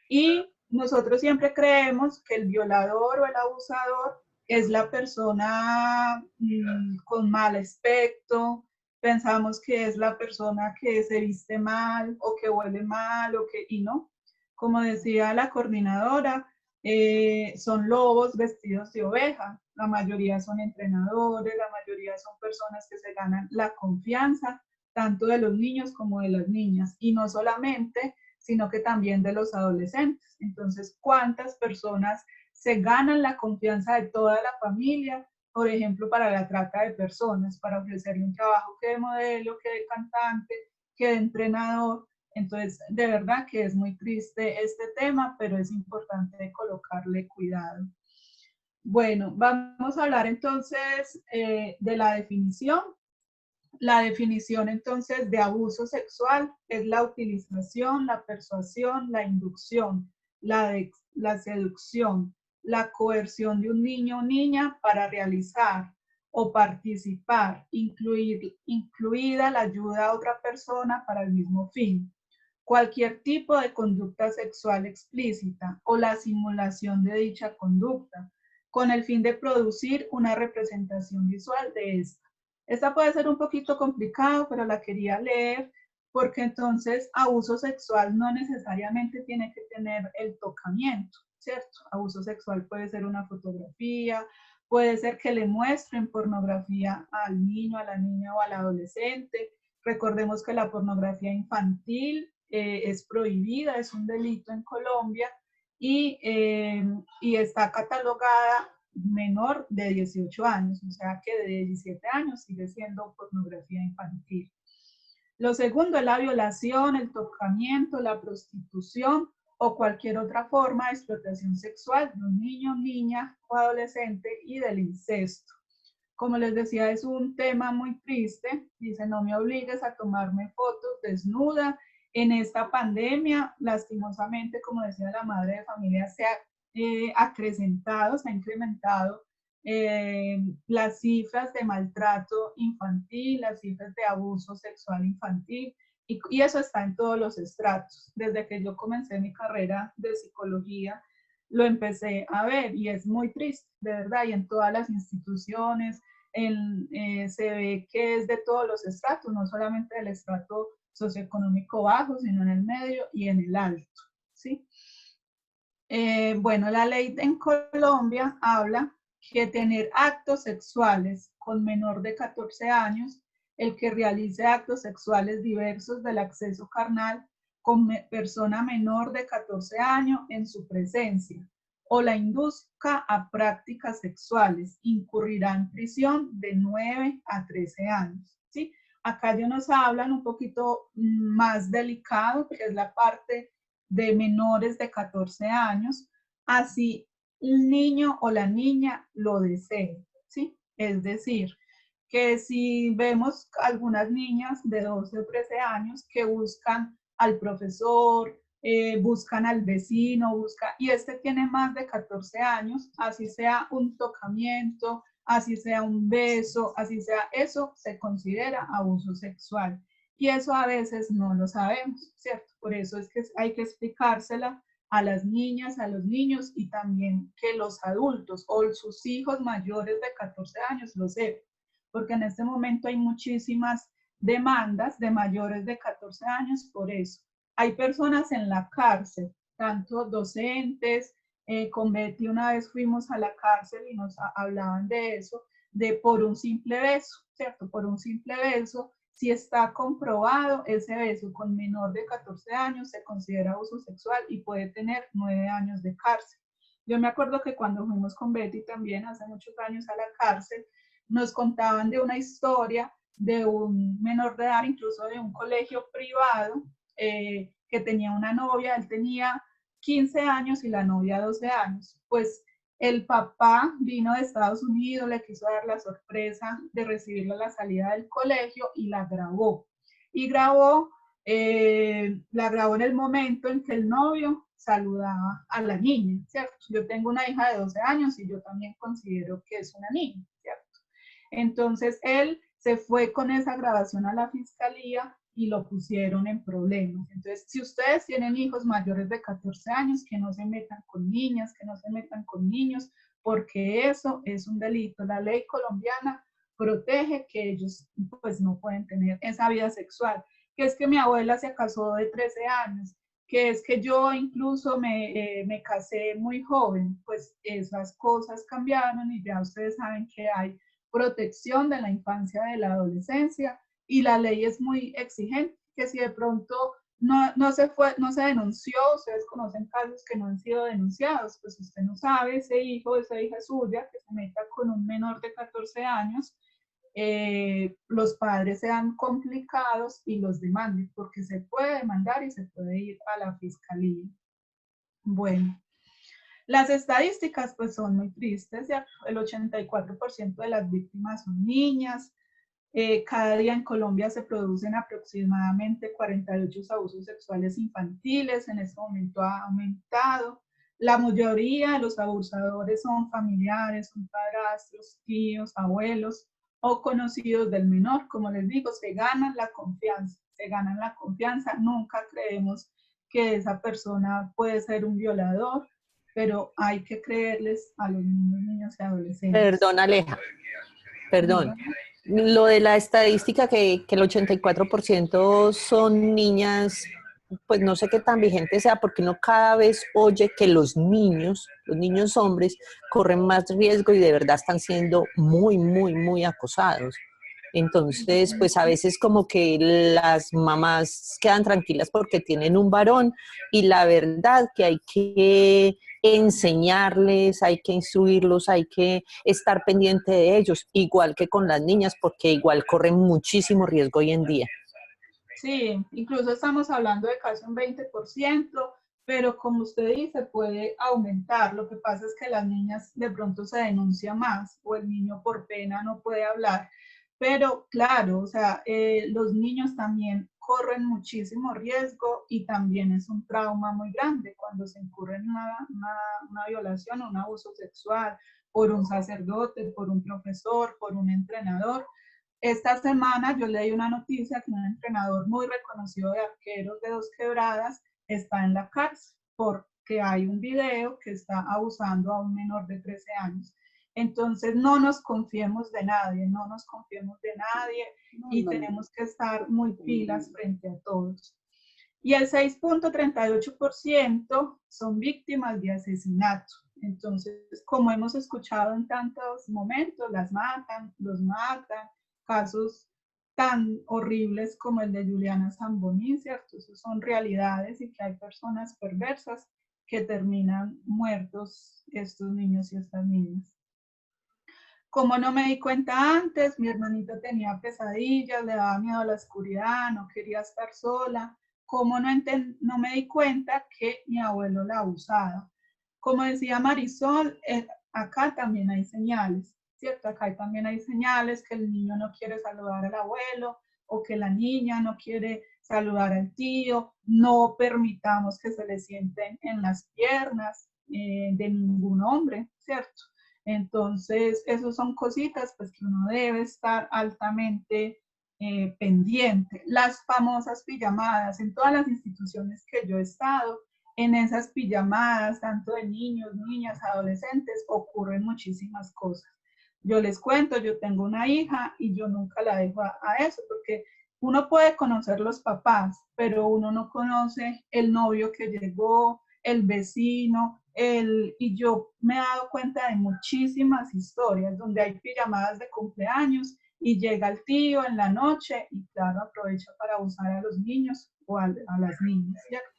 D: Y nosotros siempre creemos que el violador o el abusador es la persona con mal aspecto. Pensamos que es la persona que se viste mal o que huele mal y no. Como decía la coordinadora, son lobos vestidos de oveja. La mayoría son entrenadores, la mayoría son personas que se ganan la confianza tanto de los niños como de las niñas. Y no solamente, sino que también de los adolescentes. Entonces, ¿cuántas personas se ganan la confianza de toda la familia? Por ejemplo, para la trata de personas, para ofrecerle un trabajo que de modelo, que de cantante, que de entrenador. Entonces, de verdad que es muy triste este tema, pero es importante colocarle cuidado. Bueno, vamos a hablar entonces de la definición. La definición entonces de abuso sexual es la utilización, la persuasión, la inducción, la seducción, la coerción de un niño o niña para realizar o participar, incluida la ayuda a otra persona para el mismo fin. Cualquier tipo de conducta sexual explícita o la simulación de dicha conducta, con el fin de producir una representación visual de esta. Esta puede ser un poquito complicado, pero la quería leer porque entonces abuso sexual no necesariamente tiene que tener el tocamiento, ¿cierto? Abuso sexual puede ser una fotografía, puede ser que le muestren pornografía al niño, a la niña o al adolescente. Recordemos que la pornografía infantil es prohibida, es un delito en Colombia y está catalogada menor de 18 años, o sea que de 17 años sigue siendo pornografía infantil. Lo segundo es la violación, el tocamiento, la prostitución o cualquier otra forma de explotación sexual de un niño, niña o adolescente y del incesto. Como les decía, es un tema muy triste. Dice, no me obligues a tomarme fotos desnuda. En esta pandemia, lastimosamente, como decía la madre de familia, se ha acrecentado, se ha incrementado las cifras de maltrato infantil, las cifras de abuso sexual infantil, y eso está en todos los estratos. Desde que yo comencé mi carrera de psicología, lo empecé a ver y es muy triste, de verdad, y en todas las instituciones se ve que es de todos los estratos, no solamente del estrato socioeconómico bajo, sino en el medio y en el alto, ¿sí? Bueno, la ley en Colombia habla que tener actos sexuales con menor de 14 años, el que realice actos sexuales diversos del acceso carnal con persona menor de 14 años en su presencia o la induzca a prácticas sexuales, incurrirá en prisión de 9 a 13 años. ¿Sí? Acá ya nos hablan un poquito más delicado, que es la parte de menores de 14 años, así el niño o la niña lo desee, ¿sí? Es decir, que si vemos algunas niñas de 12 o 13 años que buscan al profesor, buscan al vecino, y este tiene más de 14 años, así sea un tocamiento, así sea un beso, así sea, eso se considera abuso sexual. Y eso a veces no lo sabemos, ¿cierto? Por eso es que hay que explicársela a las niñas, a los niños y también que los adultos o sus hijos mayores de 14 años lo sepan, porque en este momento hay muchísimas demandas de mayores de 14 años por eso. Hay personas en la cárcel, tanto docentes, con Betty una vez fuimos a la cárcel y nos hablaban de eso, de por un simple beso, ¿cierto? Por un simple beso, si está comprobado ese beso con menor de 14 años, se considera abuso sexual y puede tener 9 años de cárcel. Yo me acuerdo que cuando fuimos con Betty también hace muchos años a la cárcel, nos contaban de una historia de un menor de edad, incluso de un colegio privado, que tenía una novia, él tenía 15 años y la novia 12 años. Pues El papá vino de Estados Unidos, le quiso dar la sorpresa de recibirla a la salida del colegio y la grabó. Y la grabó en el momento en que el novio saludaba a la niña, ¿cierto? Yo tengo una hija de 12 años y yo también considero que es una niña, ¿cierto? Entonces él se fue con esa grabación a la fiscalía y lo pusieron en problemas. Entonces, si ustedes tienen hijos mayores de 14 años, que no se metan con niñas, que no se metan con niños, porque eso es un delito. La ley colombiana protege que ellos pues no pueden tener esa vida sexual. Que es que mi abuela se casó de 13 años, que es que yo incluso me casé muy joven, pues esas cosas cambiaron y ya ustedes saben que hay protección de la infancia y de la adolescencia y la ley es muy exigente, que si de pronto no se denunció, ustedes conocen casos que no han sido denunciados, pues usted no sabe, ese hijo, esa hija suya que se meta con un menor de 14 años, los padres sean complicados y los demanden, porque se puede demandar y se puede ir a la fiscalía. Bueno, las estadísticas pues son muy tristes, ¿cierto? El 84% de las víctimas son niñas. Cada día en Colombia se producen aproximadamente 48 abusos sexuales infantiles, en este momento ha aumentado. La mayoría de los abusadores son familiares, son padrastros, tíos, abuelos o conocidos del menor. Como les digo, se ganan la confianza, nunca creemos que esa persona puede ser un violador, pero hay que creerles a los niños y adolescentes.
B: Perdón, Aleja, perdón. Lo de la estadística que el 84% son niñas, pues no sé qué tan vigente sea, porque uno cada vez oye que los niños hombres, corren más riesgo y de verdad están siendo muy, muy, muy acosados. Entonces, pues a veces como que las mamás quedan tranquilas porque tienen un varón y la verdad que hay que enseñarles, hay que instruirlos, hay que estar pendiente de ellos, igual que con las niñas, porque igual corren muchísimo riesgo hoy en día.
D: Sí, incluso estamos hablando de casi un 20%, pero como usted dice, puede aumentar. Lo que pasa es que las niñas de pronto se denuncia más o el niño por pena no puede hablar. Pero claro, o sea, los niños también corren muchísimo riesgo y también es un trauma muy grande cuando se incurre en una violación o un abuso sexual por un sacerdote, por un profesor, por un entrenador. Esta semana yo leí una noticia que un entrenador muy reconocido de arqueros de Dos Quebradas está en la cárcel porque hay un video que está abusando a un menor de 13 años. Entonces no nos confiemos de nadie, y tenemos que estar muy pilas frente a todos. Y el 6.38% son víctimas de asesinato. Entonces, como hemos escuchado en tantos momentos, las matan, los matan, casos tan horribles como el de Juliana Zambonín, ¿cierto? Esas son realidades y que hay personas perversas que terminan muertos estos niños y estas niñas. Como no me di cuenta antes, mi hermanita tenía pesadillas, le daba miedo a la oscuridad, no quería estar sola. Como no me di cuenta que mi abuelo la abusaba. Como decía Marisol, acá también hay señales, ¿cierto? Acá también hay señales que el niño no quiere saludar al abuelo o que la niña no quiere saludar al tío. No permitamos que se le sienten en las piernas de ningún hombre, ¿cierto? Entonces, esas son cositas pues, que uno debe estar altamente pendiente. Las famosas pijamadas, en todas las instituciones que yo he estado, en esas pijamadas, tanto de niños, niñas, adolescentes, ocurren muchísimas cosas. Yo les cuento, yo tengo una hija y yo nunca la dejo a eso, porque uno puede conocer los papás, pero uno no conoce el novio que llegó, el vecino, y yo me he dado cuenta de muchísimas historias donde hay pijamadas de cumpleaños y llega el tío en la noche y claro, aprovecha para abusar a los niños o a las niñas, ¿cierto?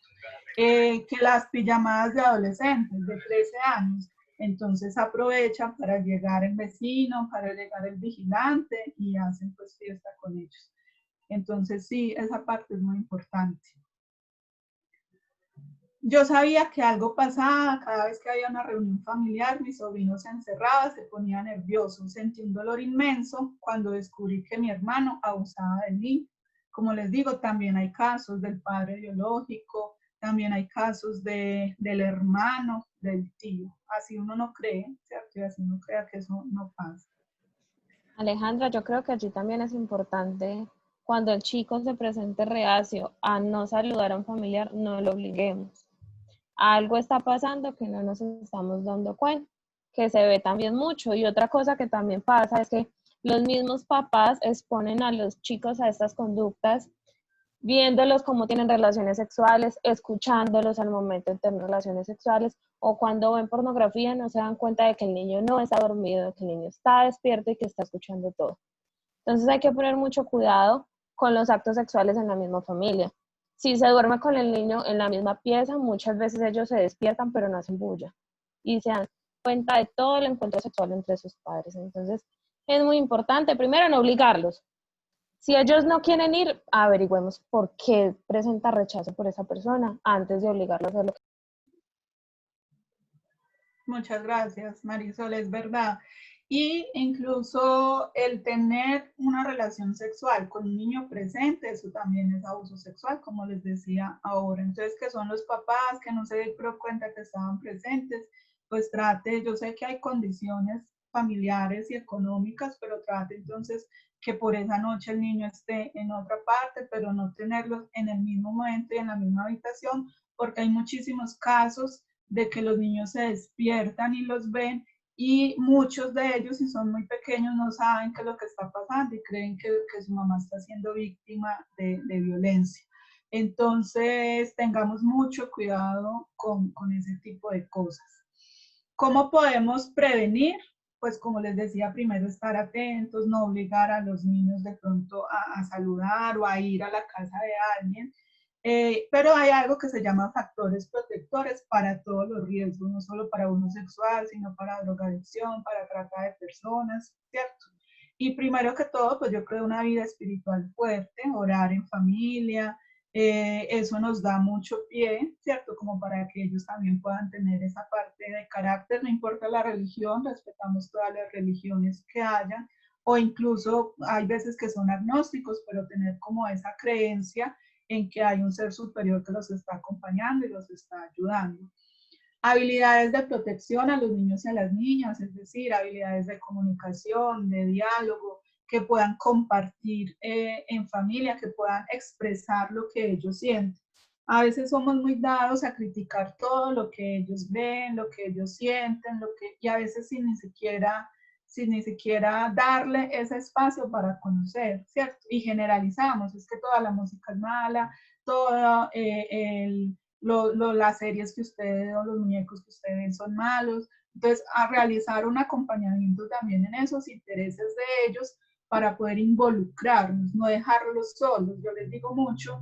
D: Que las pijamadas de adolescentes de 13 años, entonces aprovechan para llegar el vecino, para llegar el vigilante y hacen pues fiesta con ellos. Entonces sí, esa parte es muy importante. Yo sabía que algo pasaba, cada vez que había una reunión familiar, mi sobrino se encerraba, se ponía nervioso, sentí un dolor inmenso cuando descubrí que mi hermano abusaba de mí. Como les digo, también hay casos del padre biológico, también hay casos del hermano, del tío. Así uno no cree, ¿cierto? Y así uno crea que eso no pasa.
F: Alejandra, yo creo que allí también es importante, cuando el chico se presente reacio a no saludar a un familiar, no lo obliguemos. Algo está pasando que no nos estamos dando cuenta, que se ve también mucho. Y otra cosa que también pasa es que los mismos papás exponen a los chicos a estas conductas, viéndolos cómo tienen relaciones sexuales, escuchándolos al momento de tener relaciones sexuales, o cuando ven pornografía no se dan cuenta de que el niño no está dormido, de que el niño está despierto y que está escuchando todo. Entonces hay que poner mucho cuidado con los actos sexuales en la misma familia. Si se duerme con el niño en la misma pieza, muchas veces ellos se despiertan pero no hacen bulla y se dan cuenta de todo el encuentro sexual entre sus padres. Entonces es muy importante, primero, no obligarlos. Si ellos no quieren ir, averigüemos por qué presenta rechazo por esa persona antes de obligarlos a hacerlo.
D: Muchas gracias, Marisol, es verdad. Y incluso el tener una relación sexual con un niño presente, eso también es abuso sexual, como les decía ahora. Entonces, que son los papás que no se dieron cuenta que estaban presentes, pues trate, yo sé que hay condiciones familiares y económicas, pero trate entonces que por esa noche el niño esté en otra parte, pero no tenerlos en el mismo momento y en la misma habitación, porque hay muchísimos casos de que los niños se despiertan y los ven, y muchos de ellos, si son muy pequeños, no saben qué es lo que está pasando y creen que su mamá está siendo víctima de violencia. Entonces, tengamos mucho cuidado con ese tipo de cosas. ¿Cómo podemos prevenir? Pues como les decía, primero estar atentos, no obligar a los niños de pronto a saludar o a ir a la casa de alguien. Pero hay algo que se llama factores protectores para todos los riesgos, no solo para uso sexual, sino para drogadicción, para trata de personas, ¿cierto? Y primero que todo, pues yo creo una vida espiritual fuerte, orar en familia, eso nos da mucho pie, ¿cierto? Como para que ellos también puedan tener esa parte de carácter, no importa la religión, respetamos todas las religiones que hayan, o incluso hay veces que son agnósticos, pero tener como esa creencia en que hay un ser superior que los está acompañando y los está ayudando. Habilidades de protección a los niños y a las niñas, es decir, habilidades de comunicación, de diálogo, que puedan compartir en familia, que puedan expresar lo que ellos sienten. A veces somos muy dados a criticar todo lo que ellos ven, lo que ellos sienten, y a veces sin ni siquiera darle ese espacio para conocer, ¿cierto? Y generalizamos, es que toda la música es mala, todo las series que ustedes o los muñecos que ustedes ven son malos. Entonces, a realizar un acompañamiento también en esos intereses de ellos para poder involucrarnos, no dejarlos solos. Yo les digo mucho,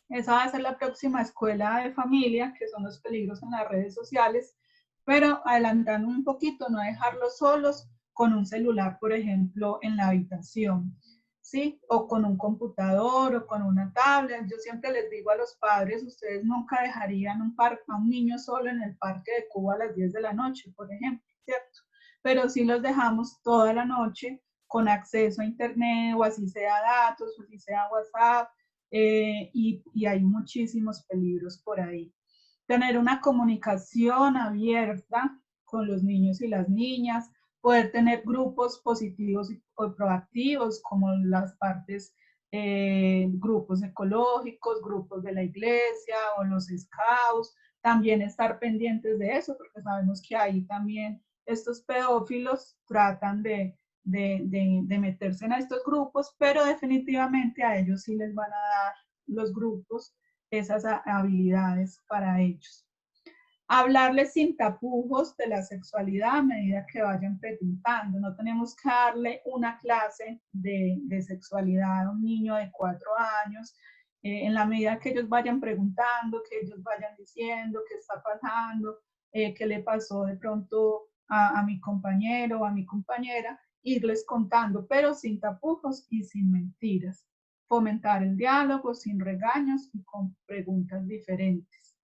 D: esa va a ser la próxima escuela de familia, que son los peligros en las redes sociales, pero adelantando un poquito, no dejarlos solos con un celular, por ejemplo, en la habitación, ¿sí? O con un computador o con una tablet. Yo siempre les digo a los padres, ustedes nunca dejarían a un niño solo en el parque de Cuba a las 10 de la noche, por ejemplo, ¿cierto? Pero sí los dejamos toda la noche con acceso a internet, o así sea datos, o así sea WhatsApp, y hay muchísimos peligros por ahí. Tener una comunicación abierta con los niños y las niñas, poder tener grupos positivos o proactivos como las partes, grupos ecológicos, grupos de la iglesia o los scouts, también estar pendientes de eso, porque sabemos que ahí también estos pedófilos tratan de meterse en estos grupos, pero definitivamente a ellos sí les van a dar los grupos esas habilidades para ellos. Hablarles sin tapujos de la sexualidad a medida que vayan preguntando. No tenemos que darle una clase de sexualidad a un niño de 4 años. En la medida que ellos vayan preguntando, que ellos vayan diciendo qué está pasando, qué le pasó de pronto a mi compañero o a mi compañera, irles contando, pero sin tapujos y sin mentiras. Fomentar el diálogo sin regaños y con preguntas diferentes.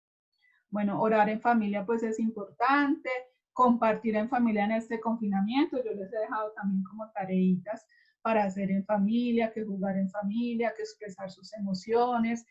D: Bueno, orar en familia pues es importante, compartir en familia en este confinamiento. Yo les he dejado también como tareitas para hacer en familia, que jugar en familia, que expresar sus emociones.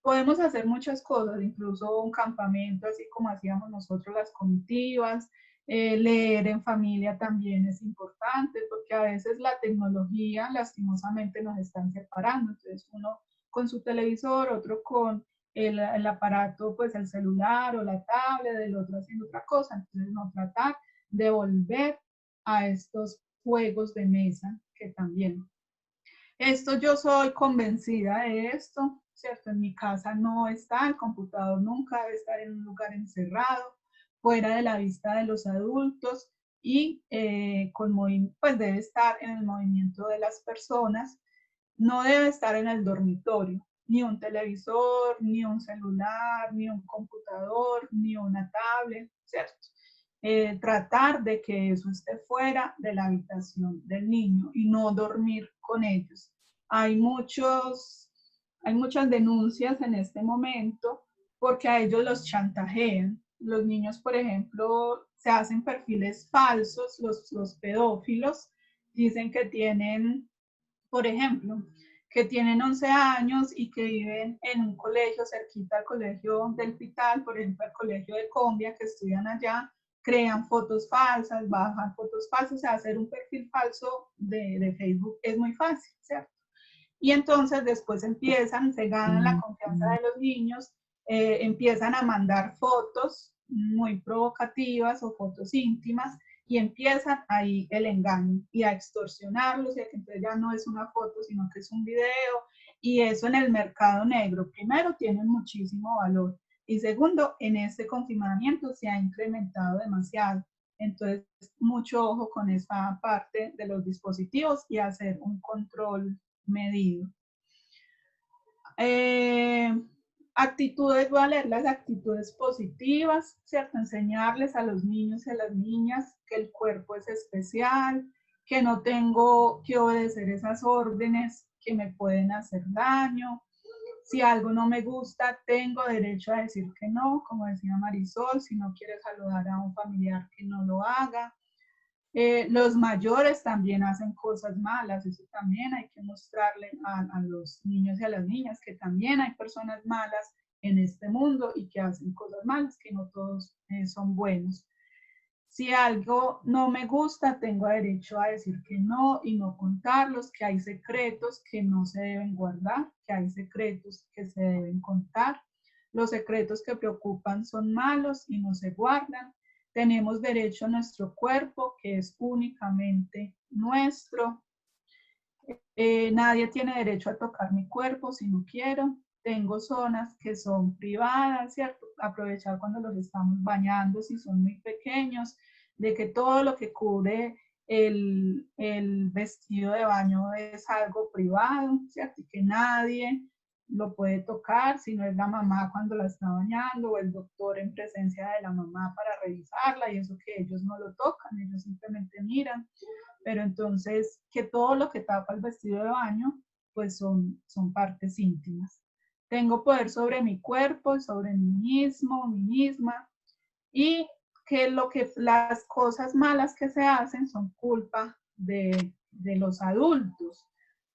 D: Podemos hacer muchas cosas, incluso un campamento, así como hacíamos nosotros las comitivas. Leer en familia también es importante, porque a veces la tecnología lastimosamente nos están separando. Entonces uno con su televisor, otro con el aparato, pues el celular o la tablet, el otro haciendo otra cosa. Entonces no tratar de volver a estos juegos de mesa que también. Esto yo soy convencida de esto, ¿cierto? En mi casa no está, el computador nunca debe estar en un lugar encerrado, fuera de la vista de los adultos y pues debe estar en el movimiento de las personas, no debe estar en el dormitorio, ni un televisor, ni un celular, ni un computador, ni una tablet, ¿cierto? Tratar de que eso esté fuera de la habitación del niño y no dormir con ellos. Hay muchas denuncias en este momento porque a ellos los chantajean. Los niños, por ejemplo, se hacen perfiles falsos, los pedófilos dicen que tienen, por ejemplo, que tienen 11 años y que viven en un colegio cerquita al colegio del Pital, por ejemplo, al colegio de Combia, que estudian allá, crean fotos falsas, bajan fotos falsas, o sea, hacer un perfil falso de Facebook es muy fácil, ¿cierto? Y entonces después se ganan la confianza de los niños, empiezan a mandar fotos muy provocativas o fotos íntimas y empiezan ahí el engaño y a extorsionarlos y a que entonces ya no es una foto sino que es un video, y eso en el mercado negro primero tiene muchísimo valor y segundo en este confinamiento se ha incrementado demasiado. Entonces mucho ojo con esta parte de los dispositivos y hacer un control medido. Actitudes, voy a leer las actitudes positivas, ¿cierto? Enseñarles a los niños y a las niñas que el cuerpo es especial, que no tengo que obedecer esas órdenes que me pueden hacer daño. Si algo no me gusta, tengo derecho a decir que no, como decía Marisol, si no quiere saludar a un familiar, que no lo haga. Los mayores también hacen cosas malas, eso también hay que mostrarle a los niños y a las niñas que también hay personas malas en este mundo y que hacen cosas malas, que no todos son buenos. Si algo no me gusta, tengo derecho a decir que no y no contarlos, que hay secretos que no se deben guardar, que hay secretos que se deben contar. Los secretos que preocupan son malos y no se guardan. Tenemos derecho a nuestro cuerpo, que es únicamente nuestro. Nadie tiene derecho a tocar mi cuerpo si no quiero. Tengo zonas que son privadas, ¿cierto? Aprovechar cuando los estamos bañando, si son muy pequeños, de que todo lo que cubre el vestido de baño es algo privado, ¿cierto? Y que nadie lo puede tocar, si no es la mamá cuando la está bañando o el doctor en presencia de la mamá para revisarla, y eso que ellos no lo tocan, ellos simplemente miran. Pero entonces que todo lo que tapa el vestido de baño pues son partes íntimas. Tengo poder sobre mi cuerpo, sobre mí mismo, mí misma, y que las cosas malas que se hacen son culpa de los adultos,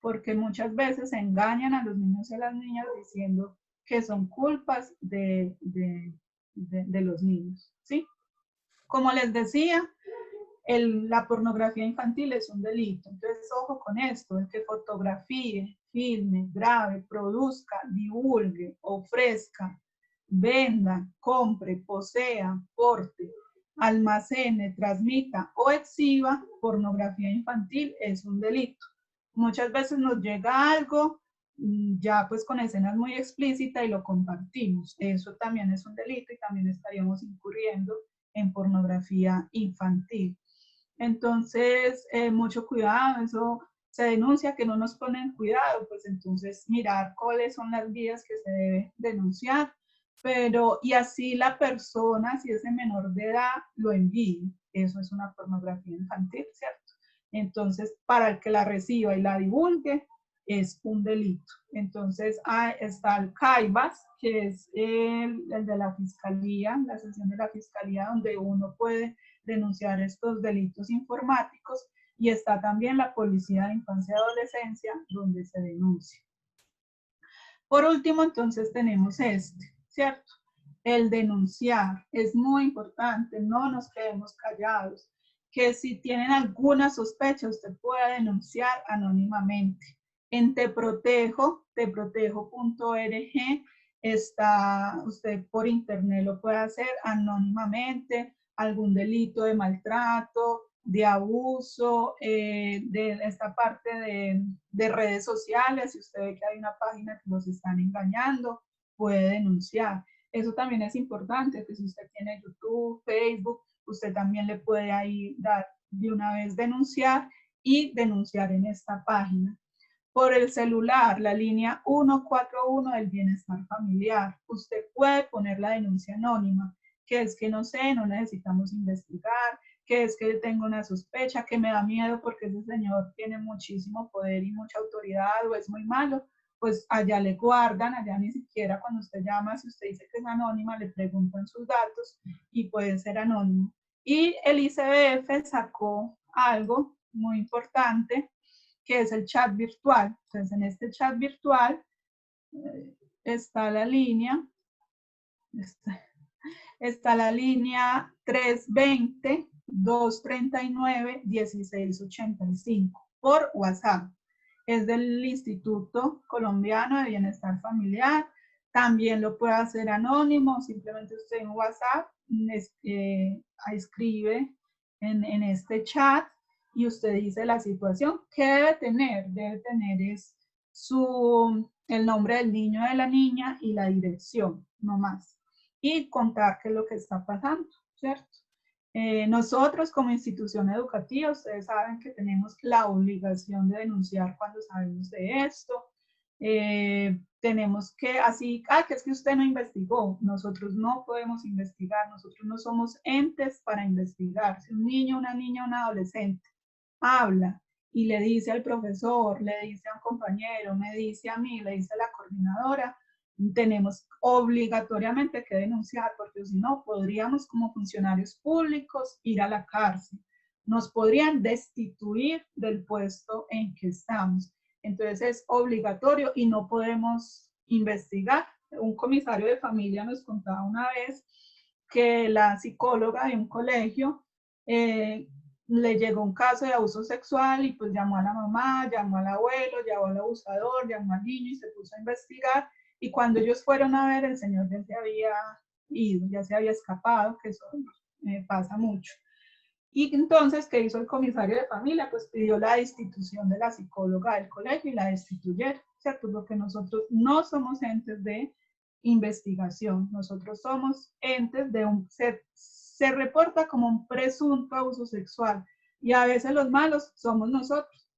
D: porque muchas veces se engañan a los niños y a las niñas diciendo que son culpas de los niños, ¿sí? Como les decía, la pornografía infantil es un delito. Entonces, ojo con esto, el que fotografíe, filme, grabe, produzca, divulgue, ofrezca, venda, compre, posea, porte, almacene, transmita o exhiba pornografía infantil es un delito. Muchas veces nos llega algo ya pues con escenas muy explícitas y lo compartimos. Eso también es un delito y también estaríamos incurriendo en pornografía infantil. Entonces, mucho cuidado, eso se denuncia que no nos ponen cuidado, pues entonces mirar cuáles son las vías que se debe denunciar, pero y así la persona, si es menor de edad, lo envíe. Eso es una pornografía infantil, ¿cierto? Entonces, para el que la reciba y la divulgue, es un delito. Entonces está el CAIBAS, que es el de la Fiscalía, la sección de la Fiscalía donde uno puede denunciar estos delitos informáticos, y está también la Policía de Infancia y Adolescencia donde se denuncia. Por último, entonces tenemos ¿cierto? El denunciar es muy importante, no nos quedemos callados, que si tienen alguna sospecha usted puede denunciar anónimamente. En teprotejo.org está, usted por internet lo puede hacer anónimamente, algún delito de maltrato, de abuso, de esta parte de redes sociales, si usted ve que hay una página que los están engañando, puede denunciar. Eso también es importante, que si usted tiene YouTube, Facebook, usted también le puede ahí dar de una vez denunciar y denunciar en esta página. Por el celular, la línea 141 del bienestar familiar, usted puede poner la denuncia anónima, que es que no sé, no necesitamos investigar, que es que tengo una sospecha, que me da miedo porque ese señor tiene muchísimo poder y mucha autoridad o es muy malo, pues allá le guardan, allá ni siquiera cuando usted llama, si usted dice que es anónima, le preguntan sus datos y puede ser anónimo. Y el ICBF sacó algo muy importante, que es el chat virtual. Entonces, en este chat virtual está la línea, está la línea 320-239-1685 por WhatsApp. Es del Instituto Colombiano de Bienestar Familiar. También lo puede hacer anónimo, simplemente usted en WhatsApp escribe en este chat y usted dice la situación que debe tener es el nombre del niño o de la niña y la dirección, no más. Y contar qué es lo que está pasando, ¿cierto? Nosotros como institución educativa, ustedes saben que tenemos la obligación de denunciar cuando sabemos de esto. Tenemos que, que es que usted no investigó. Nosotros no podemos investigar, nosotros no somos entes para investigar. Si un niño, una niña, un adolescente habla y le dice al profesor, le dice a un compañero, me dice a mí, le dice a la coordinadora, tenemos obligatoriamente que denunciar, porque si no, podríamos como funcionarios públicos ir a la cárcel. Nos podrían destituir del puesto en que estamos. Entonces es obligatorio y no podemos investigar. Un comisario de familia nos contaba una vez que la psicóloga de un colegio le llegó un caso de abuso sexual y pues llamó a la mamá, llamó al abuelo, llamó al abusador, llamó al niño y se puso a investigar. Y cuando ellos fueron a ver, el señor ya se había ido, ya se había escapado, que eso pasa mucho. Y entonces, ¿qué hizo el comisario de familia? Pues pidió la destitución de la psicóloga del colegio y la destituyeron, ¿cierto? Porque nosotros no somos entes de investigación, nosotros somos entes de se reporta como un presunto abuso sexual y a veces los malos somos nosotros,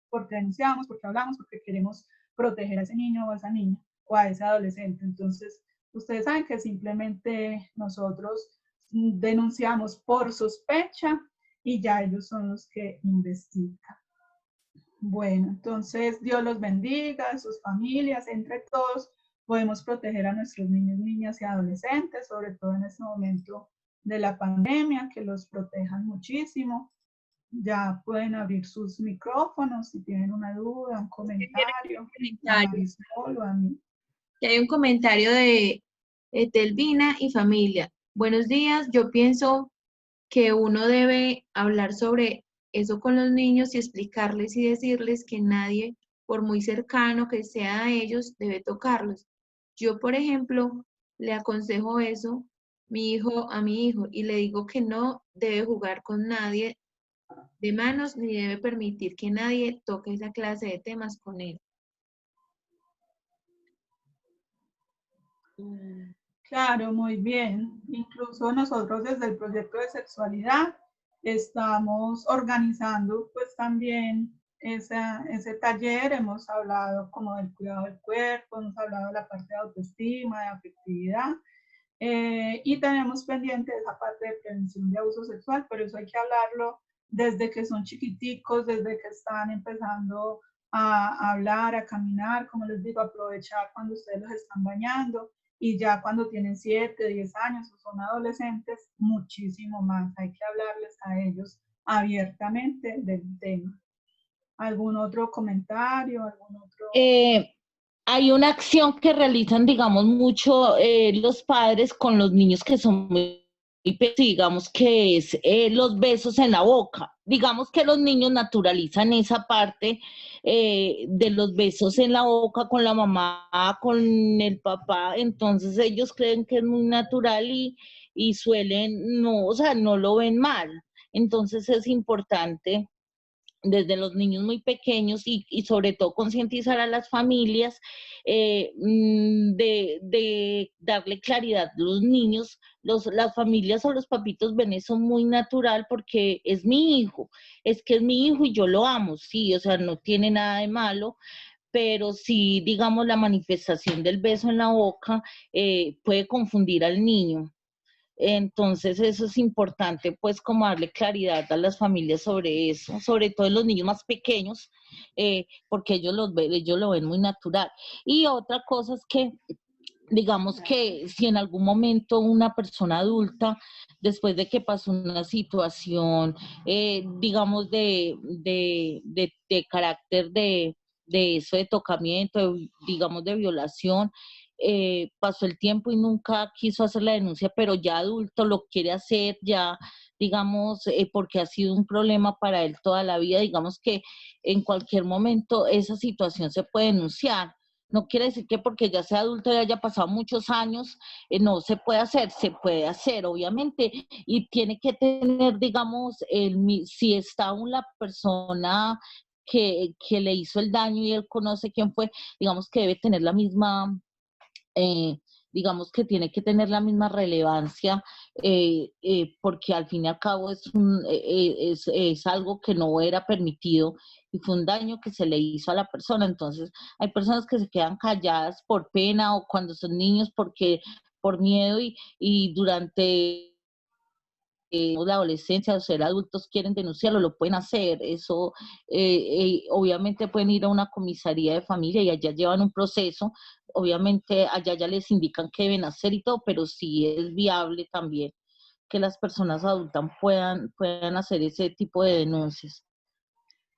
D: porque denunciamos, porque hablamos, porque queremos proteger a ese niño o a esa niña o a ese adolescente. Entonces, ustedes saben que simplemente nosotros denunciamos por sospecha y ya ellos son los que investigan. Bueno, entonces Dios los bendiga, sus familias, entre todos podemos proteger a nuestros niños, niñas y adolescentes, sobre todo en este momento de la pandemia, que los protejan muchísimo. Ya pueden abrir sus micrófonos si tienen una duda, un comentario. A Marisol o a mí.
A: Hay un comentario de Telvina y familia. Buenos días, yo pienso que uno debe hablar sobre eso con los niños y explicarles y decirles que nadie, por muy cercano que sea a ellos, debe tocarlos. Yo, por ejemplo, le aconsejo eso a mi hijo y le digo que no debe jugar con nadie de manos ni debe permitir que nadie toque esa clase de temas con él.
D: Claro, muy bien. Incluso nosotros desde el proyecto de sexualidad estamos organizando pues también ese taller. Hemos hablado como del cuidado del cuerpo, hemos hablado de la parte de autoestima, de afectividad y tenemos pendiente esa parte de prevención de abuso sexual, pero eso hay que hablarlo desde que son chiquiticos, desde que están empezando a hablar, a caminar, como les digo, aprovechar cuando ustedes los están bañando, y ya cuando tienen 7, 10 años o son adolescentes, muchísimo más. Hay que hablarles a ellos abiertamente del tema. ¿Algún otro comentario? ¿Algún otro?
I: Hay una acción que realizan, digamos, mucho los padres con los niños que son muy pequeños, digamos que es los besos en la boca. Digamos que los niños naturalizan esa parte de los besos en la boca con la mamá, con el papá, entonces ellos creen que es muy natural y suelen, no, o sea, no lo ven mal. Entonces es importante desde los niños muy pequeños y sobre todo concientizar a las familias de darle claridad a los niños. Las familias o los papitos ven eso muy natural porque es mi hijo, es que es mi hijo y yo lo amo, sí, o sea, no tiene nada de malo, pero sí, digamos, la manifestación del beso en la boca puede confundir al niño. Entonces eso es importante, pues como darle claridad a las familias sobre eso, sobre todo en los niños más pequeños, porque ellos lo ven muy natural. Y otra cosa es que, digamos que si en algún momento una persona adulta, después de que pasó una situación, digamos, de carácter de eso, de tocamiento, digamos, de violación, pasó el tiempo y nunca quiso hacer la denuncia, pero ya adulto lo quiere hacer, ya, digamos, porque ha sido un problema para él toda la vida, digamos que en cualquier momento esa situación se puede denunciar. No quiere decir que porque ya sea adulto y haya pasado muchos años, no se puede hacer, obviamente, y tiene que tener, digamos, si está aún la persona que le hizo el daño y él conoce quién fue, digamos que debe tener la misma digamos que tiene que tener la misma relevancia porque al fin y al cabo es algo que no era permitido y fue un daño que se le hizo a la persona. Entonces hay personas que se quedan calladas por pena o cuando son niños por miedo y durante la adolescencia o ser adultos quieren denunciarlo, lo pueden hacer. Eso obviamente pueden ir a una comisaría de familia y allá llevan un proceso. Obviamente allá ya les indican qué deben hacer y todo, pero sí es viable también que las personas adultas puedan hacer ese tipo de denuncias.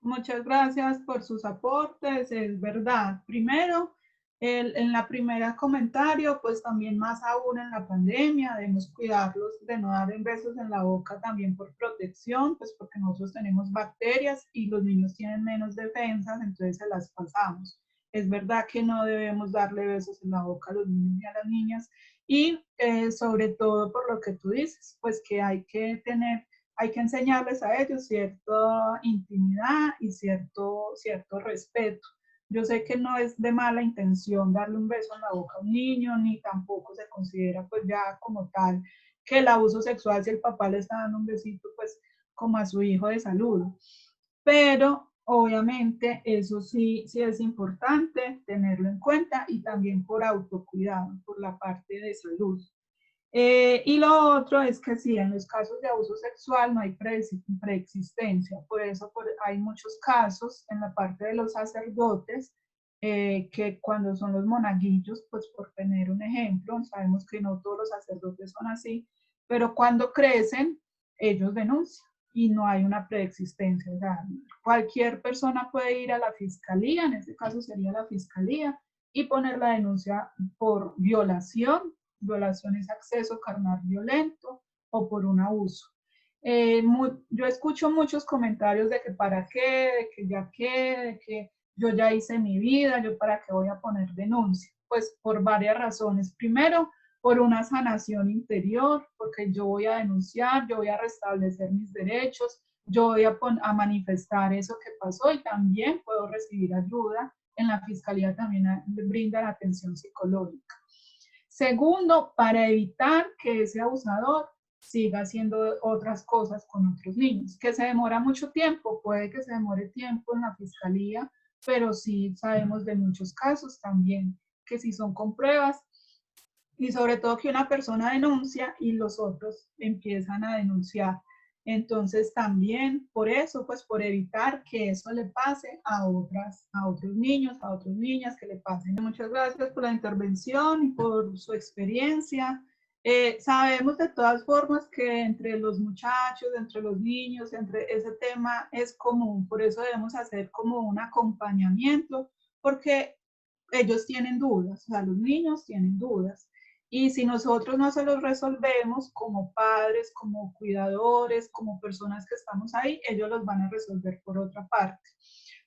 D: Muchas gracias por sus aportes, es verdad. Primero, en la primera comentario, pues también más aún en la pandemia, debemos cuidarlos de no dar besos en la boca también por protección, pues porque nosotros tenemos bacterias y los niños tienen menos defensas, entonces se las pasamos. Es verdad que no debemos darle besos en la boca a los niños y a las niñas y sobre todo por lo que tú dices, pues que hay que enseñarles a ellos cierta intimidad y cierto respeto. Yo sé que no es de mala intención darle un beso en la boca a un niño, ni tampoco se considera pues ya como tal que el abuso sexual si el papá le está dando un besito pues como a su hijo de saludo. Pero obviamente eso sí es importante tenerlo en cuenta y también por autocuidado, por la parte de salud. Y lo otro es que sí, en los casos de abuso sexual no hay preexistencia, por eso hay muchos casos en la parte de los sacerdotes que cuando son los monaguillos, pues por tener un ejemplo, sabemos que no todos los sacerdotes son así, pero cuando crecen, ellos denuncian y no hay una preexistencia. O sea, cualquier persona puede ir a la fiscalía, en este caso sería la fiscalía, y poner la denuncia por violación es acceso carnal violento o por un abuso. Yo escucho muchos comentarios de que para qué, de que ya qué, de que yo ya hice mi vida, yo para qué voy a poner denuncia. Pues por varias razones. Primero, por una sanación interior, porque yo voy a denunciar, yo voy a restablecer mis derechos, yo voy a manifestar eso que pasó y también puedo recibir ayuda. En la fiscalía también brindan atención psicológica. Segundo, para evitar que ese abusador siga haciendo otras cosas con otros niños. Que se demora mucho tiempo, puede que se demore tiempo en la fiscalía, pero sí sabemos de muchos casos también que sí son con pruebas y sobre todo que una persona denuncia y los otros empiezan a denunciar. Entonces también por eso, pues por evitar que eso le pase a otros niños, a otras niñas, que le pasen. Muchas gracias por la intervención y por su experiencia. Sabemos de todas formas que entre los muchachos, entre los niños, entre ese tema es común, por eso debemos hacer como un acompañamiento, porque ellos tienen dudas, o sea, los niños tienen dudas. Y si nosotros no se los resolvemos como padres, como cuidadores, como personas que estamos ahí, ellos los van a resolver por otra parte.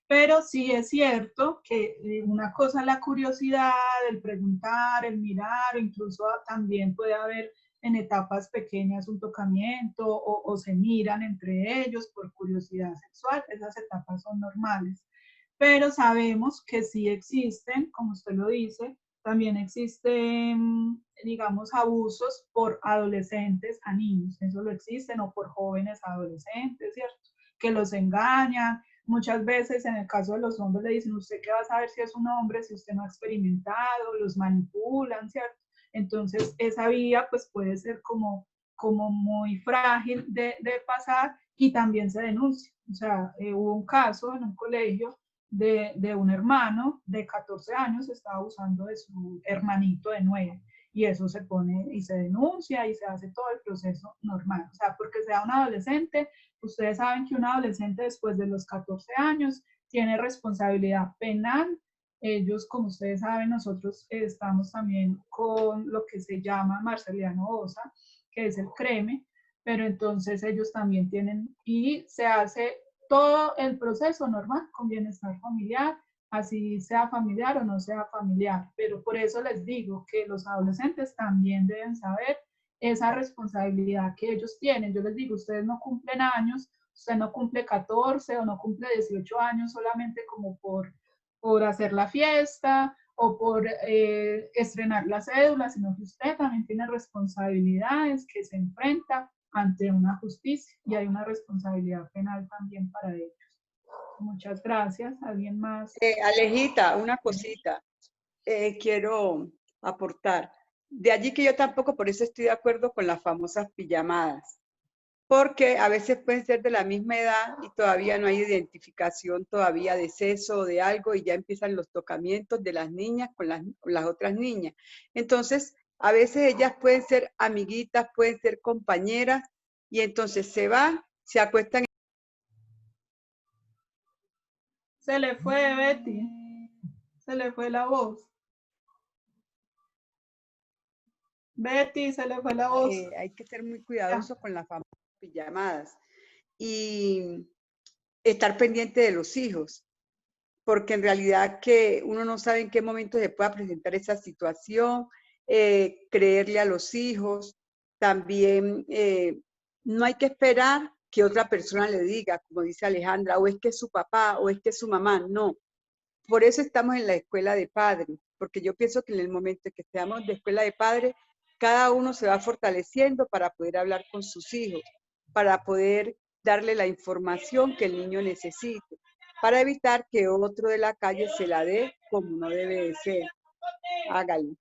D: Pero sí es cierto que una cosa es la curiosidad, el preguntar, el mirar, incluso también puede haber en etapas pequeñas un tocamiento o se miran entre ellos por curiosidad sexual, esas etapas son normales. Pero sabemos que sí existen, como usted lo dice, también existen, digamos, abusos por adolescentes a niños, eso lo existen, o por jóvenes adolescentes, ¿cierto? Que los engañan. Muchas veces en el caso de los hombres le dicen, ¿usted qué va a saber si es un hombre, si usted no ha experimentado? Los manipulan, ¿cierto? Entonces esa vía pues puede ser como muy frágil de pasar y también se denuncia. O sea, hubo un caso en un colegio de un hermano de 14 años, estaba abusando de su hermanito de 9 y eso se pone y se denuncia y se hace todo el proceso normal. O sea, porque sea un adolescente, ustedes saben que un adolescente después de los 14 años tiene responsabilidad penal. Ellos, como ustedes saben, nosotros estamos también con lo que se llama Marceliano Osa, que es el CREME, pero entonces ellos también tienen, y se hace todo el proceso normal con bienestar familiar, así sea familiar o no sea familiar. Pero por eso les digo que los adolescentes también deben saber esa responsabilidad que ellos tienen. Yo les digo, ustedes no cumplen años, usted no cumple 14 o no cumple 18 años solamente como por hacer la fiesta o por estrenar la cédula, sino que usted también tiene responsabilidades que se enfrenta ante una justicia y hay una responsabilidad penal también para ellos. Muchas gracias. ¿Alguien más?
E: Alejita, una cosita quiero aportar. De allí que yo tampoco por eso estoy de acuerdo con las famosas pijamadas, porque a veces pueden ser de la misma edad y todavía no hay identificación todavía de sexo o de algo y ya empiezan los tocamientos de las niñas con las otras niñas. Entonces, a veces ellas pueden ser amiguitas, pueden ser compañeras y entonces se van, se acuestan.
D: Se le fue, Betty. Se le fue la voz. Betty, se le fue la voz.
E: Hay que ser muy cuidadosos con las famosas pijamadas y estar pendiente de los hijos, porque en realidad que uno no sabe en qué momento se pueda presentar esa situación, creerle a los hijos, también no hay que esperar que otra persona le diga, como dice Alejandra, o es que es su papá, o es que es su mamá, no. Por eso estamos en la escuela de padres, porque yo pienso que en el momento en que estemos de escuela de padres, cada uno se va fortaleciendo para poder hablar con sus hijos, para poder darle la información que el niño necesite, para evitar que otro de la calle se la dé como no debe de ser. Hágalo.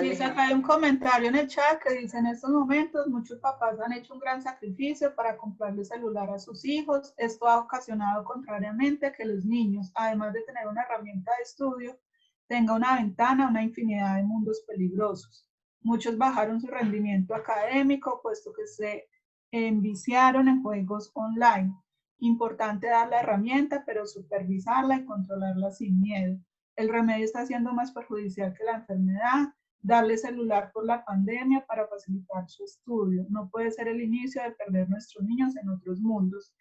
D: Dice acá hay un comentario en el chat que dice: en estos momentos muchos papás han hecho un gran sacrificio para comprarle celular a sus hijos. Esto ha ocasionado contrariamente que los niños, además de tener una herramienta de estudio, tengan una ventana a una infinidad de mundos peligrosos. Muchos bajaron su rendimiento académico puesto que se enviciaron en juegos online. Importante dar la herramienta, pero supervisarla y controlarla sin miedo. El remedio está siendo más perjudicial que la enfermedad. Darle celular por la pandemia para facilitar su estudio. No puede ser el inicio de perder nuestros niños en otros mundos.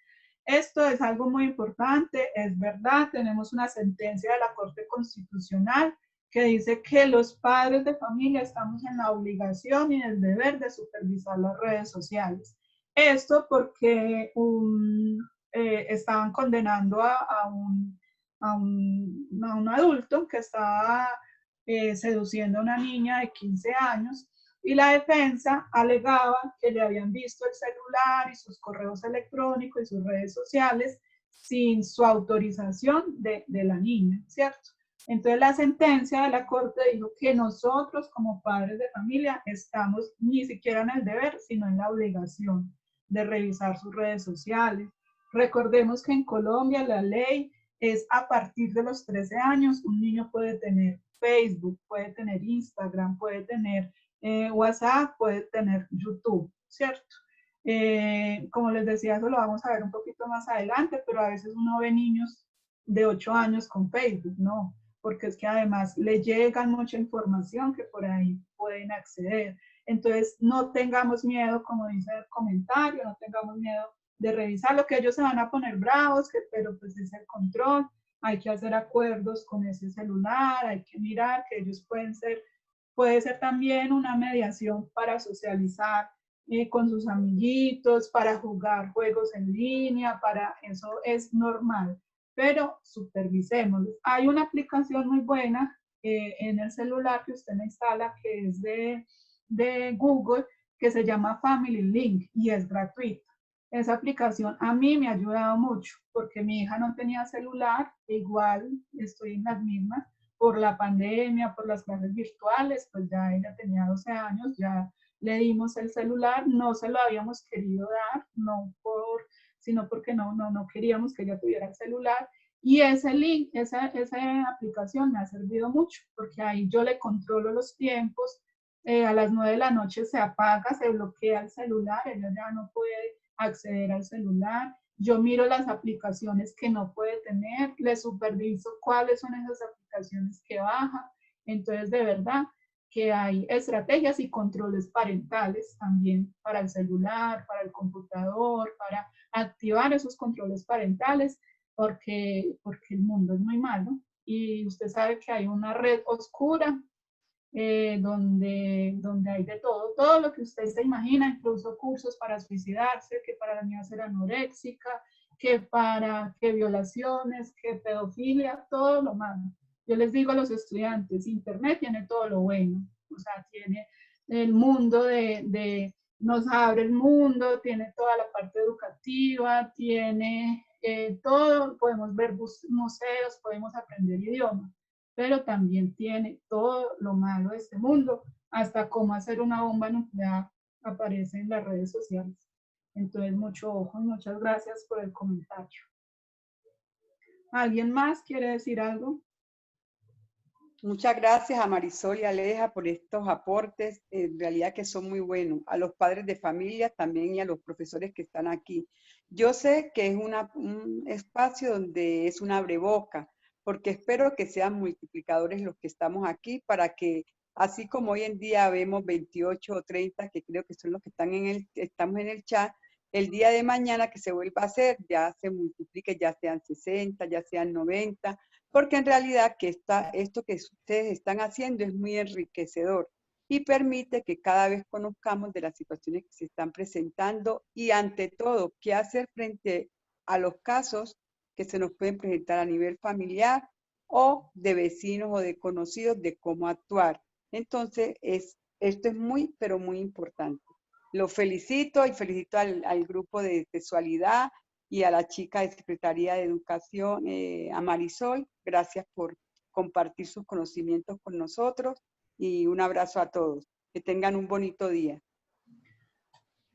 D: Esto es algo muy importante, es verdad, tenemos una sentencia de la Corte Constitucional que dice que los padres de familia estamos en la obligación y el deber de supervisar las redes sociales. Esto porque estaban condenando a un adulto que estaba seduciendo a una niña de 15 años y la defensa alegaba que le habían visto el celular y sus correos electrónicos y sus redes sociales sin su autorización de la niña, ¿cierto? Entonces la sentencia de la Corte dijo que nosotros como padres de familia estamos ni siquiera en el deber, sino en la obligación de revisar sus redes sociales. Recordemos que en Colombia la ley es a partir de los 13 años, un niño puede tener Facebook, puede tener Instagram, puede tener WhatsApp, puede tener YouTube, ¿cierto? Como les decía, eso lo vamos a ver un poquito más adelante, pero a veces uno ve niños de 8 años con Facebook, ¿no? Porque es que además le llegan mucha información que por ahí pueden acceder. Entonces, no tengamos miedo, como dice el comentario, no tengamos miedo de revisar lo que ellos se van a poner bravos, pero pues es el control, hay que hacer acuerdos con ese celular, hay que mirar que ellos puede ser también una mediación para socializar con sus amiguitos, para jugar juegos en línea, eso es normal, pero supervisemos. Hay una aplicación muy buena en el celular que usted me instala, que es de Google, que se llama Family Link y es gratuita. Esa aplicación a mí me ha ayudado mucho porque mi hija no tenía celular, e igual estoy en las mismas, por la pandemia, por las clases virtuales, pues ya ella tenía 12 años, ya le dimos el celular, no se lo habíamos querido dar, sino porque no queríamos que ella tuviera el celular. Y ese link, esa aplicación me ha servido mucho porque ahí yo le controlo los tiempos, a las 9 de la noche se apaga, se bloquea el celular, ella ya no puede acceder al celular, yo miro las aplicaciones que no puede tener, le superviso cuáles son esas aplicaciones que baja, entonces de verdad que hay estrategias y controles parentales también para el celular, para el computador, para activar esos controles parentales, porque el mundo es muy malo y usted sabe que hay una red oscura donde hay de todo lo que usted se imagina, incluso cursos para suicidarse, que para la niña ser anoréxica, que violaciones, que pedofilia, todo lo malo. Yo les digo a los estudiantes, Internet tiene todo lo bueno, o sea, tiene el mundo nos abre el mundo, tiene toda la parte educativa, tiene todo, podemos ver museos, podemos aprender idiomas, pero también tiene todo lo malo de este mundo, hasta cómo hacer una bomba nuclear aparece en las redes sociales. Entonces, mucho ojo y muchas gracias por el comentario. ¿Alguien más quiere decir algo?
E: Muchas gracias a Marisol y Aleja por estos aportes, en realidad que son muy buenos. A los padres de familia también y a los profesores que están aquí. Yo sé que es un espacio donde es un abreboca, porque espero que sean multiplicadores los que estamos aquí para que, así como hoy en día vemos 28 o 30, que creo que son los que estamos en el chat, el día de mañana que se vuelva a hacer, ya se multiplique, ya sean 60, ya sean 90, porque en realidad que esto que ustedes están haciendo es muy enriquecedor y permite que cada vez conozcamos de las situaciones que se están presentando y ante todo, qué hacer frente a los casos que se nos pueden presentar a nivel familiar o de vecinos o de conocidos de cómo actuar. Entonces, esto es muy, pero muy importante. Lo felicito y felicito al grupo de sexualidad y a la chica de Secretaría de Educación, a Marisol. Gracias por compartir sus conocimientos con nosotros y un abrazo a todos. Que tengan un bonito día.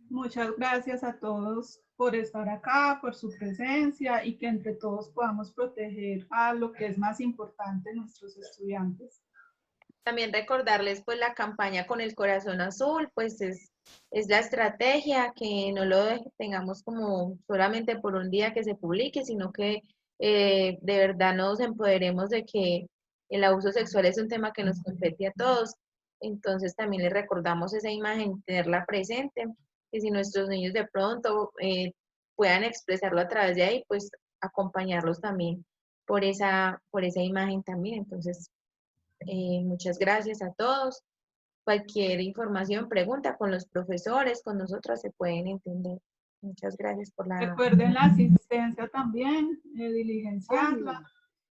D: Muchas gracias a todos por estar acá, por su presencia y que entre todos podamos proteger a lo que es más importante, nuestros estudiantes.
A: También recordarles pues la campaña con el corazón azul, pues es la estrategia, que no lo tengamos como solamente por un día que se publique, sino que de verdad nos empoderemos de que el abuso sexual es un tema que nos compete a todos. Entonces también les recordamos esa imagen, tenerla presente, que si nuestros niños de pronto puedan expresarlo a través de ahí, pues acompañarlos también por esa imagen también. Entonces, muchas gracias a todos. Cualquier información, pregunta con los profesores, con nosotros se pueden entender. Muchas gracias por la...
D: Recuerden la asistencia también, diligenciarla.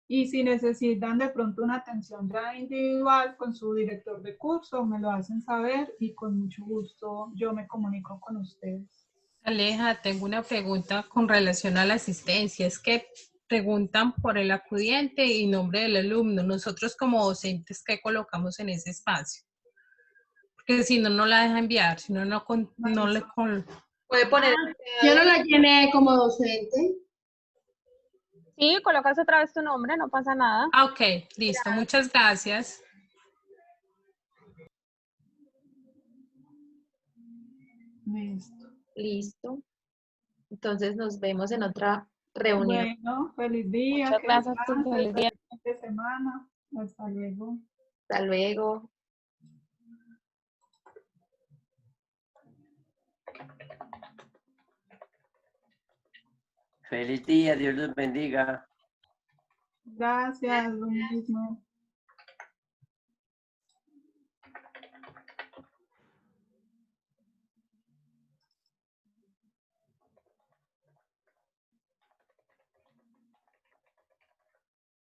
D: Y si necesitan de pronto una atención ya individual con su director de curso, me lo hacen saber y con mucho gusto yo me comunico con ustedes.
C: Aleja, tengo una pregunta con relación a la asistencia. Es que preguntan por el acudiente y nombre del alumno. Nosotros como docentes, ¿qué colocamos en ese espacio? Porque si no, no la deja enviar, si no, no le...
A: Puede poner...
J: Yo no la llené como docente.
F: Sí, colocas otra vez tu nombre, no pasa nada.
C: Ah, ok, listo, muchas gracias.
D: Listo.
A: Listo. Entonces nos vemos en otra reunión.
D: Bueno, feliz día.
F: Muchas
D: Que
F: gracias,
D: descanses,
F: feliz día.
D: feliz fin de semana. Hasta luego.
A: Hasta luego.
K: Feliz día, Dios los bendiga.
D: Gracias, lo mismo.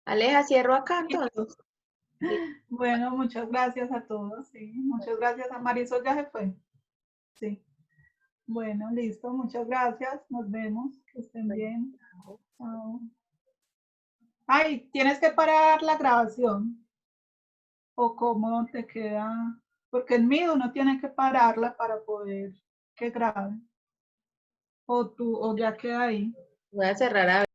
A: Aleja, cierro acá entonces.
D: Bueno, muchas gracias a todos. Sí, muchas gracias a Marisol, ya se fue. Sí. Bueno, listo, muchas gracias. Nos vemos. Que estén bien. Chao. Ay, tienes que parar la grabación. ¿O cómo te queda? Porque en mí uno tiene que pararla para poder que grabe. O tú, o ya queda ahí.
A: Voy a cerrar a ver.